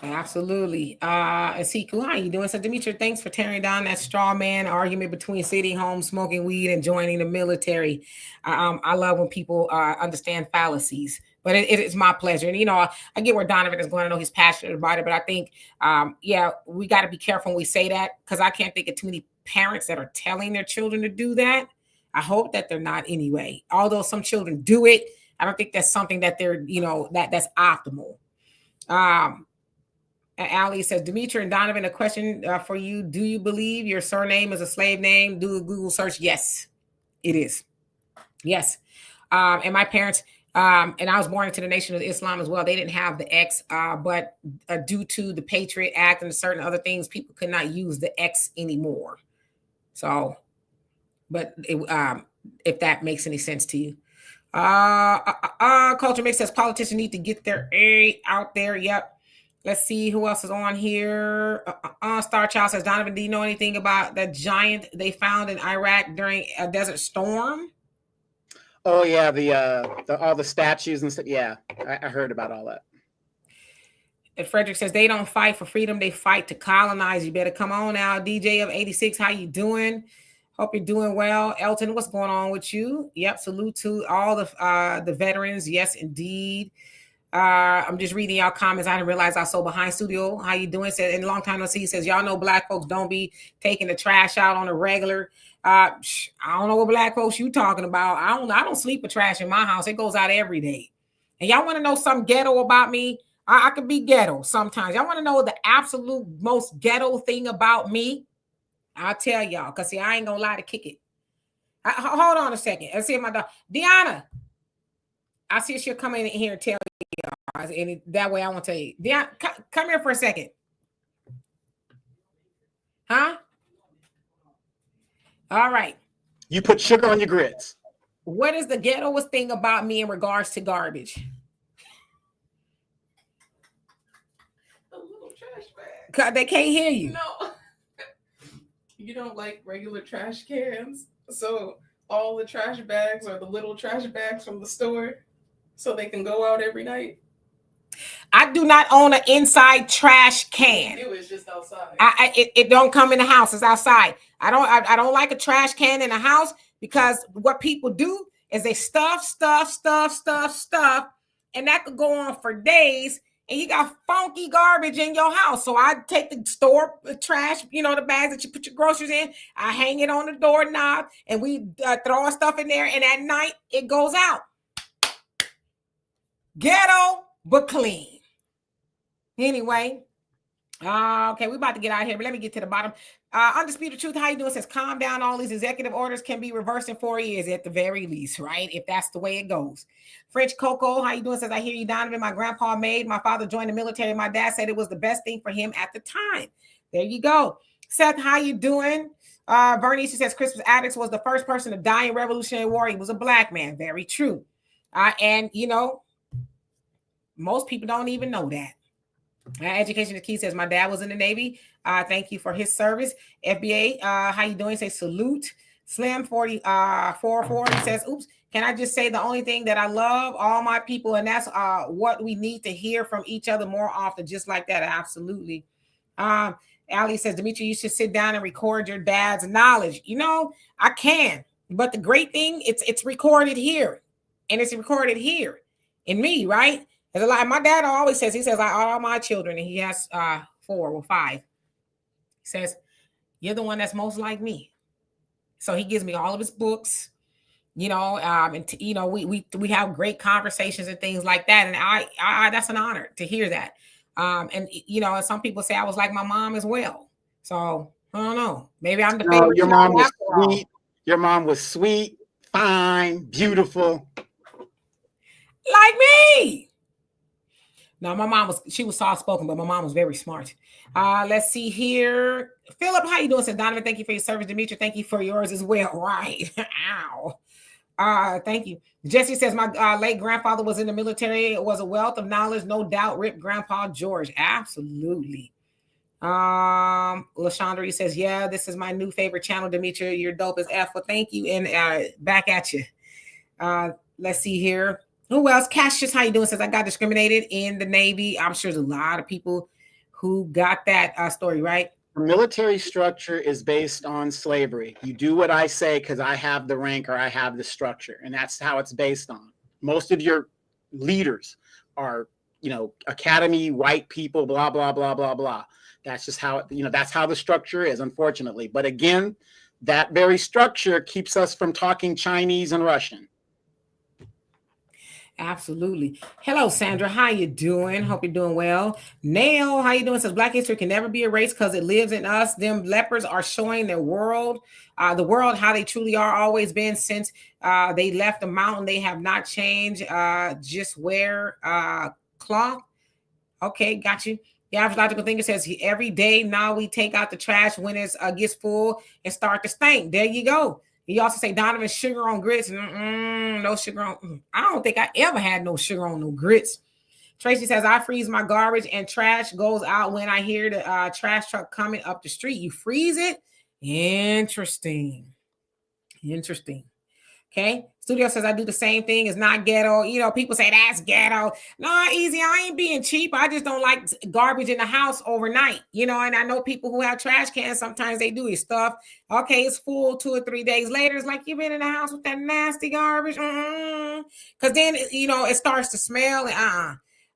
Absolutely. And see, how you doing? So, Demetria, thanks for tearing down that straw man argument between sitting home, smoking weed, and joining the military. I love when people understand fallacies, but it is my pleasure. And, you know, I get where Donovan is going. I know he's passionate about it, but I think, yeah, we got to be careful when we say that because I can't think of too many parents that are telling their children to do that. I hope that they're not anyway. Although some children do it, I don't think that's something that they're, you know, that's optimal. Ali says, Demetria and Donovan, a question for you. Do you believe your surname is a slave name? Do a Google search. Yes, it is. Yes. And my parents, and I was born into the Nation of Islam as well. They didn't have the X, but due to the Patriot Act and certain other things, people could not use the X anymore. So, but if that makes any sense to you. Culture Mix says politicians need to get their A out there. Yep. Let's see who else is on here. Star Child says, Donovan, do you know anything about the giant they found in Iraq during a desert storm? Oh yeah, the all the statues and stuff. Yeah, I heard about all that. And Frederick says they don't fight for freedom; they fight to colonize. You better come on now, DJ of 86. How you doing? Hope you're doing well. Elton, what's going on with you? Yep, salute to all the veterans. Yes, indeed. I'm just reading y'all comments. I didn't realize I was so behind. Studio, how you doing? Said in a long time no see. He says y'all know black folks don't be taking the trash out on a regular. I don't know what black folks you talking about. I don't sleep with trash in my house. It goes out every day. And y'all want to know something ghetto about me? I could be ghetto sometimes. Y'all want to know the absolute most ghetto thing about me? I'll tell y'all. Cause see, I ain't gonna lie to kick it. Hold on a second. Let's see if my dog Deanna. I see she'll come in here and tell you. And that way I won't tell you. Deanna, come here for a second. Huh? All right. You put sugar on your grits. What is the ghettoest thing about me in regards to garbage? The little trash bag. They can't hear you. No. You don't like regular trash cans. So all the trash bags are the little trash bags from the store so they can go out every night. I do not own an inside trash can. It was just outside. It don't come in the house. It's outside. I don't like a trash can in the house because what people do is they stuff, and that could go on for days. And you got funky garbage in your house. So I take the store trash, the bags that you put your groceries in. I hang it on the doorknob, and we throw our stuff in there. And at night it goes out. Ghetto but clean. Anyway. Okay, we're about to get out of here, but let me get to the bottom. Undisputed Truth, how you doing? Says, calm down. All these executive orders can be reversed in 4 years at the very least, right? If that's the way it goes. French Coco, how you doing? Says, I hear you, Donovan. My grandpa made. My father joined the military. My dad said it was the best thing for him at the time. There you go. Seth, how you doing? Bernice says, Crispus Attucks was the first person to die in Revolutionary War. He was a black man. Very true. And, most people don't even know that. Education is key says my dad was in the Navy. Thank you for his service. FBA, how you doing? Say salute. Slim 440 says, oops, can I just say the only thing that I love all my people, and that's what we need to hear from each other more often, just like that. Absolutely. Ali says, Dimitri, you should sit down and record your dad's knowledge. I can, but the great thing, it's recorded here, and it's recorded here in me, right? There's a lot. My dad always says, he says, all my children, and he has 5. He says, you're the one that's most like me. So he gives me all of his books, we have great conversations and things like that. And I that's an honor to hear that. And some people say I was like my mom as well. So I don't know. Maybe I'm the favorite. Your mom was sweet. Your mom was sweet, fine, beautiful. Like me. No, my mom she was soft-spoken, but my mom was very smart. Let's see here. Philip, how you doing? Said Donovan, thank you for your service. Demetri, thank you for yours as well. Right. Ow. Thank you. Jesse says, my late grandfather was in the military. It was a wealth of knowledge, no doubt. Rip Grandpa George. Absolutely. Lashandra says, yeah, this is my new favorite channel, Demetri. You're dope as F. Well, thank you. And back at you. Let's see here. Who else? Cassius, how you doing? Says, I got discriminated in the Navy. I'm sure there's a lot of people who got that story, right? The military structure is based on slavery. You do what I say because I have the rank or I have the structure. And that's how it's based on. Most of your leaders are, academy, white people, blah, blah, blah, blah, blah. That's just how, that's how the structure is, unfortunately. But again, that very structure keeps us from talking Chinese and Russian. Absolutely. Hello, Sandra. How you doing? Hope you're doing well. Nail, how you doing? Says Black history can never be erased because it lives in us. Them lepers are showing the world how they truly are, always been since they left the mountain. They have not changed. Just wear cloth. Okay, got you. The average logical thinker says every day now we take out the trash when it gets full and start to stink. There you go. You also say Donovan, sugar on grits. No sugar on. I don't think I ever had no sugar on no grits. Tracy says, I freeze my garbage and trash goes out when I hear the trash truck coming up the street. You freeze it? Interesting. Okay. Studio says, I do the same thing. It's not ghetto. People say that's ghetto. No, easy. I ain't being cheap. I just don't like garbage in the house overnight. And I know people who have trash cans. Sometimes they do this stuff. Okay, it's full 2 or 3 days later. It's like you've been in the house with that nasty garbage. Because then, it starts to smell.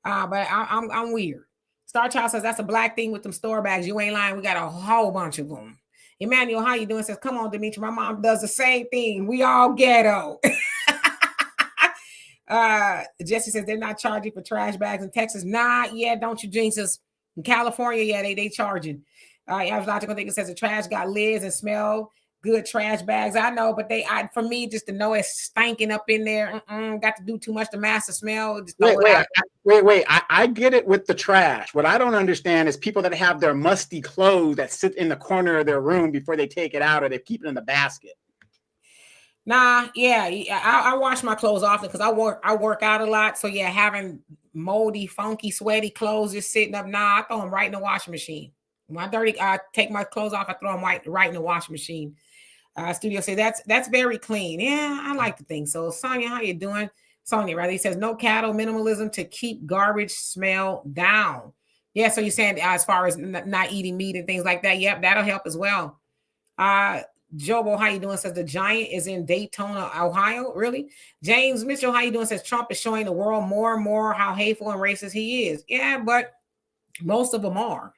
But I'm weird. Star Child says, that's a black thing with them store bags. You ain't lying. We got a whole bunch of them. Emmanuel, how you doing? Says, come on, Dimitri. My mom does the same thing. We all ghetto. Jesse says they're not charging for trash bags in Texas. Nah, yeah, don't you jinx us. In California, yeah, they charging. Average logical thinker says the trash got lids and smell good trash bags. I know, but for me, just to know it's stinking up in there, got to do too much to mask the smell. Wait. I get it with the trash. What I don't understand is people that have their musty clothes that sit in the corner of their room before they take it out or they keep it in the basket. Nah, yeah, I wash my clothes often because I work out a lot. So yeah, having moldy, funky, sweaty clothes just sitting up, I throw them right in the washing machine. When I'm dirty, I take my clothes off, I throw them right in the washing machine. Studio say that's very clean. Yeah, I like to think so. Sonia, how you doing? Sonia, right? He says no cattle minimalism to keep garbage smell down. Yeah, so you're saying as far as not eating meat and things like that. Yep, that'll help as well. Jobo, how you doing? Says the Giant is in Daytona, Ohio. Really? James Mitchell, how you doing? Says Trump is showing the world more and more how hateful and racist he is. Yeah, but most of them are.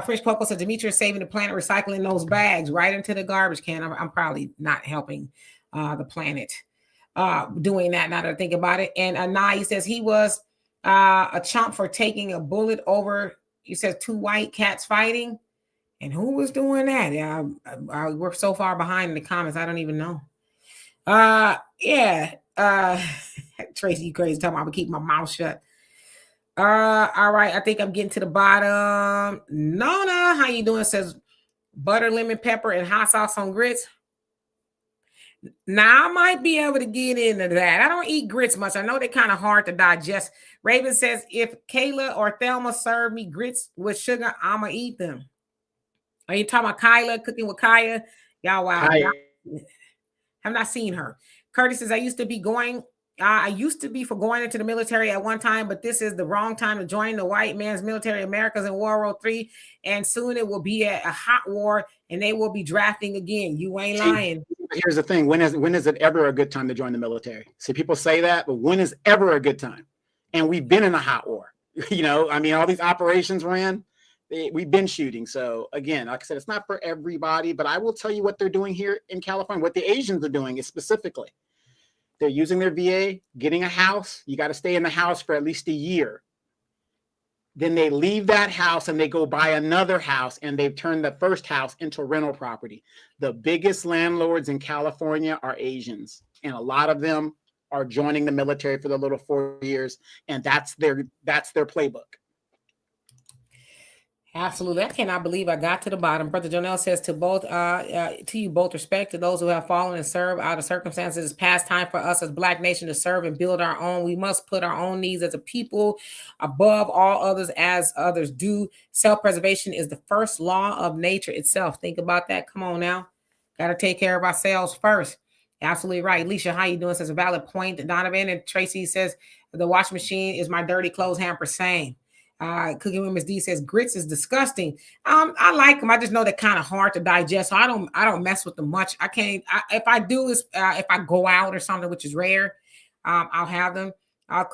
Fresh Coco said Demetri is saving the planet, recycling those bags right into the garbage can. I'm probably not helping the planet doing that now that I think about it. And Anai says he was a chump for taking a bullet over, he says, two white cats fighting. And who was doing that? Yeah, we're so far behind in the comments. I don't even know. Yeah. Tracy, you crazy. Tell me I'm gonna keep my mouth shut. All right. I think I'm getting to the bottom. Nona, how you doing? Says butter, lemon, pepper, and hot sauce on grits. Now I might be able to get into that. I don't eat grits much. I know they're kind of hard to digest. Raven says if Kayla or Thelma serve me grits with sugar, I'ma eat them. Are you talking about Kyla cooking with Kaya? Y'all, wow. Have not seen her. Curtis says I used to be for going into the military at one time, but this is the wrong time to join the white man's military. America's in World War III, and soon it will be a hot war, and they will be drafting again. You ain't lying. Here's the thing: when is it ever a good time to join the military? See, people say that, but when is ever a good time? And we've been in a hot war. You know, I mean, all these operations ran. We've been shooting. So again, like I said, it's not for everybody, but I will tell you what they're doing here in California. What the Asians are doing is specifically, they're using their VA, getting a house. You got to stay in the house for at least a year. Then they leave that house and they go buy another house, and they've turned the first house into rental property. The biggest landlords in California are Asians, and a lot of them are joining the military for the little 4 years, and that's their playbook. Absolutely. I cannot believe I got to the bottom. Brother Jonell says to you both, respect to those who have fallen and served out of circumstances. It's past time for us as Black nation to serve and build our own. We must put our own needs as a people above all others as others do. Self-preservation is the first law of nature itself. Think about that. Come on now. Got to take care of ourselves first. Absolutely right. Alicia, how you doing? Says a valid point. Donovan and Tracy says the washing machine is my dirty clothes hamper. Same. Cooking with Miss D says grits is disgusting. I like them. I just know they're kind of hard to digest, so I don't mess with them much. I can't. If I do, is if I go out or something, which is rare, I'll have them.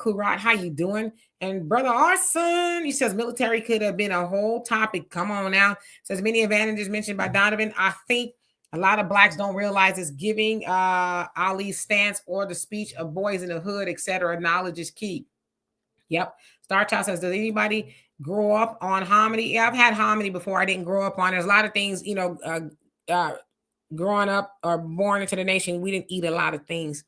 Kurat, how you doing? And Brother Arson, he says military could have been a whole topic. Come on now. Says many advantages mentioned by Donovan. I think a lot of Blacks don't realize it's giving Ali's stance or the speech of boys in the hood, etc. Knowledge is key. Yep. Star Child says, does anybody grow up on hominy? Yeah, I've had hominy before. I didn't grow up on it. There's a lot of things, growing up or born into the nation, we didn't eat a lot of things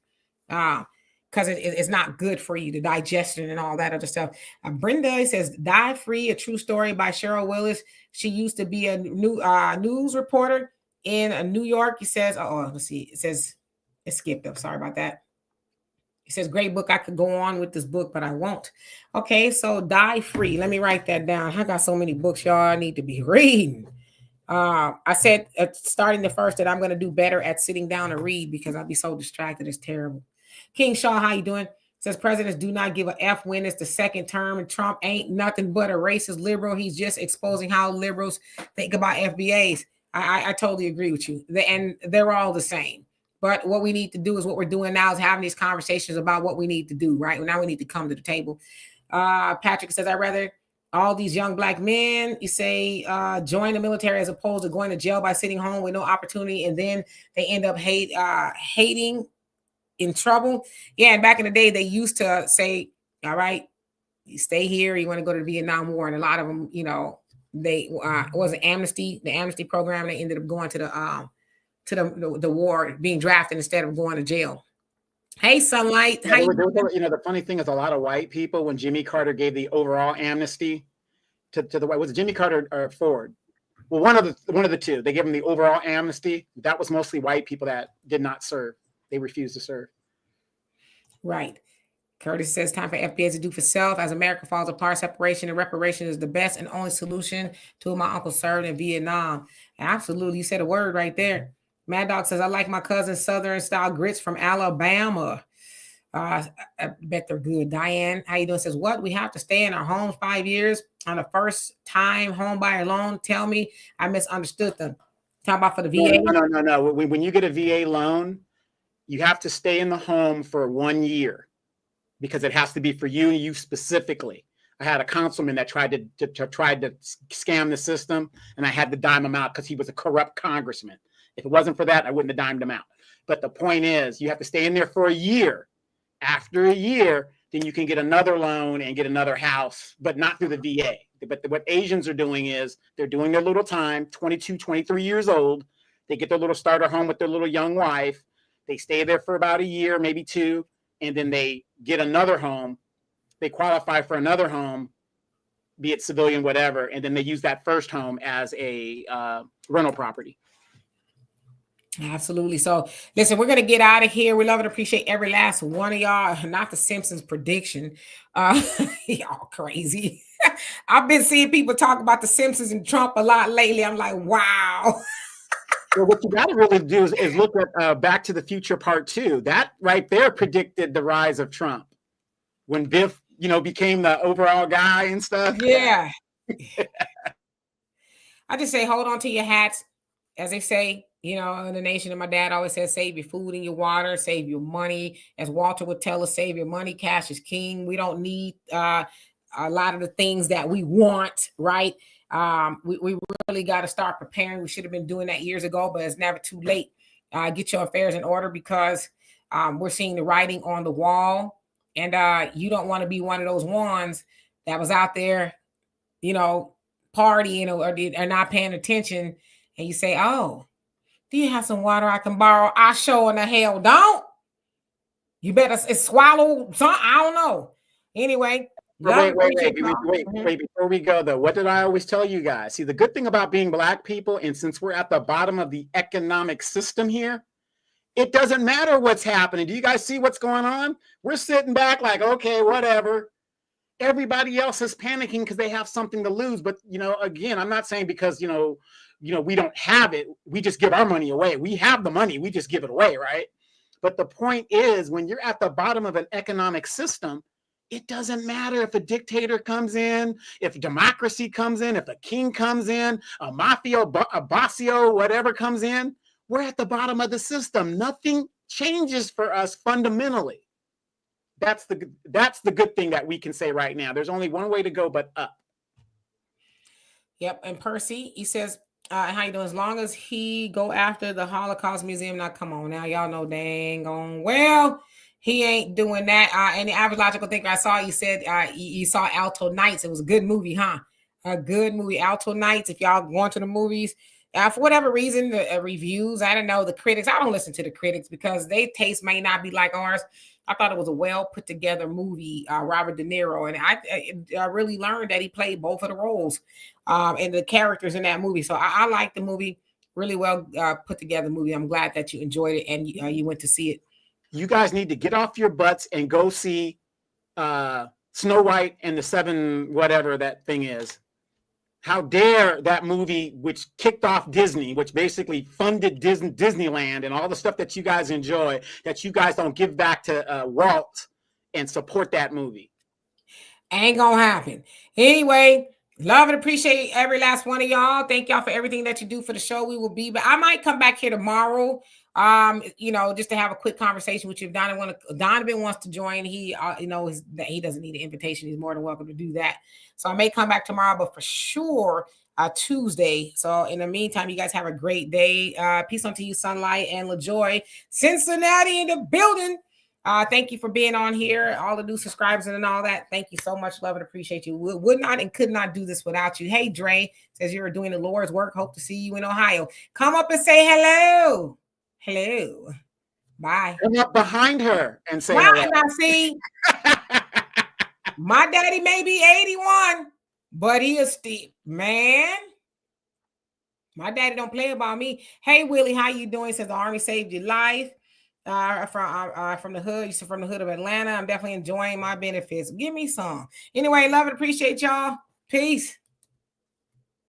because it's not good for you, the digestion and all that other stuff. Brenda says, Die Free, a true story by Cheryl Willis. She used to be a news reporter in New York. He says, let's see. It says, it skipped up. Sorry about that. He says, great book. I could go on with this book, but I won't. Okay, so Die Free. Let me write that down. I got so many books, y'all, I need to be reading. I said starting the first that I'm going to do better at sitting down and read because I'll be so distracted. It's terrible. King Shaw, how you doing? Says presidents do not give a F when it's the second term, and Trump ain't nothing but a racist liberal. He's just exposing how liberals think about FBAs. I totally agree with you. And they're all the same. But what we need to do is what we're doing now is having these conversations about what we need to do, right? Now we need to come to the table. Patrick says, I'd rather all these young Black men, you say, join the military as opposed to going to jail by sitting home with no opportunity. And then they end up hating in trouble. Yeah, and back in the day, they used to say, all right, you stay here, you want to go to the Vietnam War. And a lot of them, they was an amnesty, the amnesty program. They ended up going to the war, being drafted instead of going to jail. Hey, Sunlight. Yeah, the funny thing is a lot of white people, when Jimmy Carter gave the overall amnesty to the white, was it Jimmy Carter or Ford? Well, one of the two. They gave them the overall amnesty. That was mostly white people that did not serve. They refused to serve. Right. Curtis says time for FBA to do for self. As America falls apart, separation and reparation is the best and only solution to my uncle served in Vietnam. Absolutely. You said a word right there. Mad Dog says, I like my cousin's Southern style grits from Alabama. I bet they're good. Diane, how you doing? Says, what? We have to stay in our homes 5 years on a first time home buyer loan. Tell me, I misunderstood them. Talk about for the VA. No. When you get a VA loan, you have to stay in the home for 1 year because it has to be for you specifically. I had a councilman that tried to scam the system, and I had to dime him out because he was a corrupt congressman. If it wasn't for that, I wouldn't have dimed him out. But the point is, you have to stay in there for a year. After a year, then you can get another loan and get another house, but not through the VA. But what Asians are doing is they're doing their little time, 22, 23 years old. They get their little starter home with their little young wife. They stay there for about a year, maybe 2, and then they get another home. They qualify for another home, be it civilian, whatever, and then they use that first home as a rental property. Absolutely. So listen, we're going to get out of here. We love and appreciate every last one of y'all. Not the Simpsons prediction. Y'all crazy. I've been seeing people talk about the Simpsons and Trump a lot lately. I'm like, wow. Well, what you got to really do is look at Back to the Future Part 2. That right there predicted the rise of Trump when Biff, became the overall guy and stuff. Yeah. I just say, hold on to your hats, as they say. In the nation, and my dad always says, save your food and your water, save your money. As Walter would tell us, save your money. Cash is king. We don't need a lot of the things that we want, right? We really got to start preparing. We should have been doing that years ago, but it's never too late. Get your affairs in order because we're seeing the writing on the wall. And you don't want to be one of those ones that was out there, partying or not paying attention. And you say, oh, do you have some water I can borrow? I sure in the hell don't. You better swallow something. I don't know. Anyway. Wait. Before we go, though, what did I always tell you guys? See, the good thing about being Black people, and since we're at the bottom of the economic system here, it doesn't matter what's happening. Do you guys see what's going on? We're sitting back like, okay, whatever. Everybody else is panicking because they have something to lose. But, again, I'm not saying because, we don't have it, we just give our money away. We have the money, we just give it away, right? But the point is, when you're at the bottom of an economic system, it doesn't matter if a dictator comes in, if democracy comes in, if a king comes in, a mafia, a bossio, whatever comes in. We're at the bottom of the system. Nothing changes for us fundamentally. That's the good thing that we can say right now. There's only one way to go but up. Yep. And Percy, he says, how you doing? As long as he go after the Holocaust Museum, now come on now, y'all know dang on well he ain't doing that. And the average logical thinker I saw, you said you saw Alto Nights. It was a good movie, huh? A good movie, Alto Nights. If y'all going to the movies, for whatever reason, the reviews, I don't know, the critics. I don't listen to the critics because their taste may not be like ours. I thought it was a well put together movie, Robert De Niro, and I really learned that he played both of the roles and the characters in that movie. So I like the movie, really well put together movie. I'm glad that you enjoyed it and you went to see it. You guys need to get off your butts and go see Snow White and the 7 whatever that thing is. How dare that movie, which kicked off Disney, which basically funded Disneyland and all the stuff that you guys enjoy, that you guys don't give back to Walt and support that movie. Ain't gonna happen. Anyway, love and appreciate every last one of y'all. Thank y'all for everything that you do for the show. We will be, but I might come back here tomorrow. Just to have a quick conversation with you. If Donovan wants to join, he he doesn't need an invitation. He's more than welcome to do that. So I may come back tomorrow, but for sure Tuesday. So in the meantime, you guys have a great day. Peace unto you, Sunlight and LaJoy. Cincinnati in the building. Thank you for being on here. All the new subscribers and all that. Thank you so much. Love and appreciate you. Would not and could not do this without you. Hey, Dre says you're doing the Lord's work. Hope to see you in Ohio. Come up and say hello. Hello. Bye. Come up behind her and say hello. Now see, my daddy may be 81, but he is still, man. My daddy don't play about me. Hey, Willie, how you doing? Says the Army saved your life. From the hood. You said from the hood of Atlanta. I'm definitely enjoying my benefits. Give me some. Anyway, love and appreciate y'all. Peace.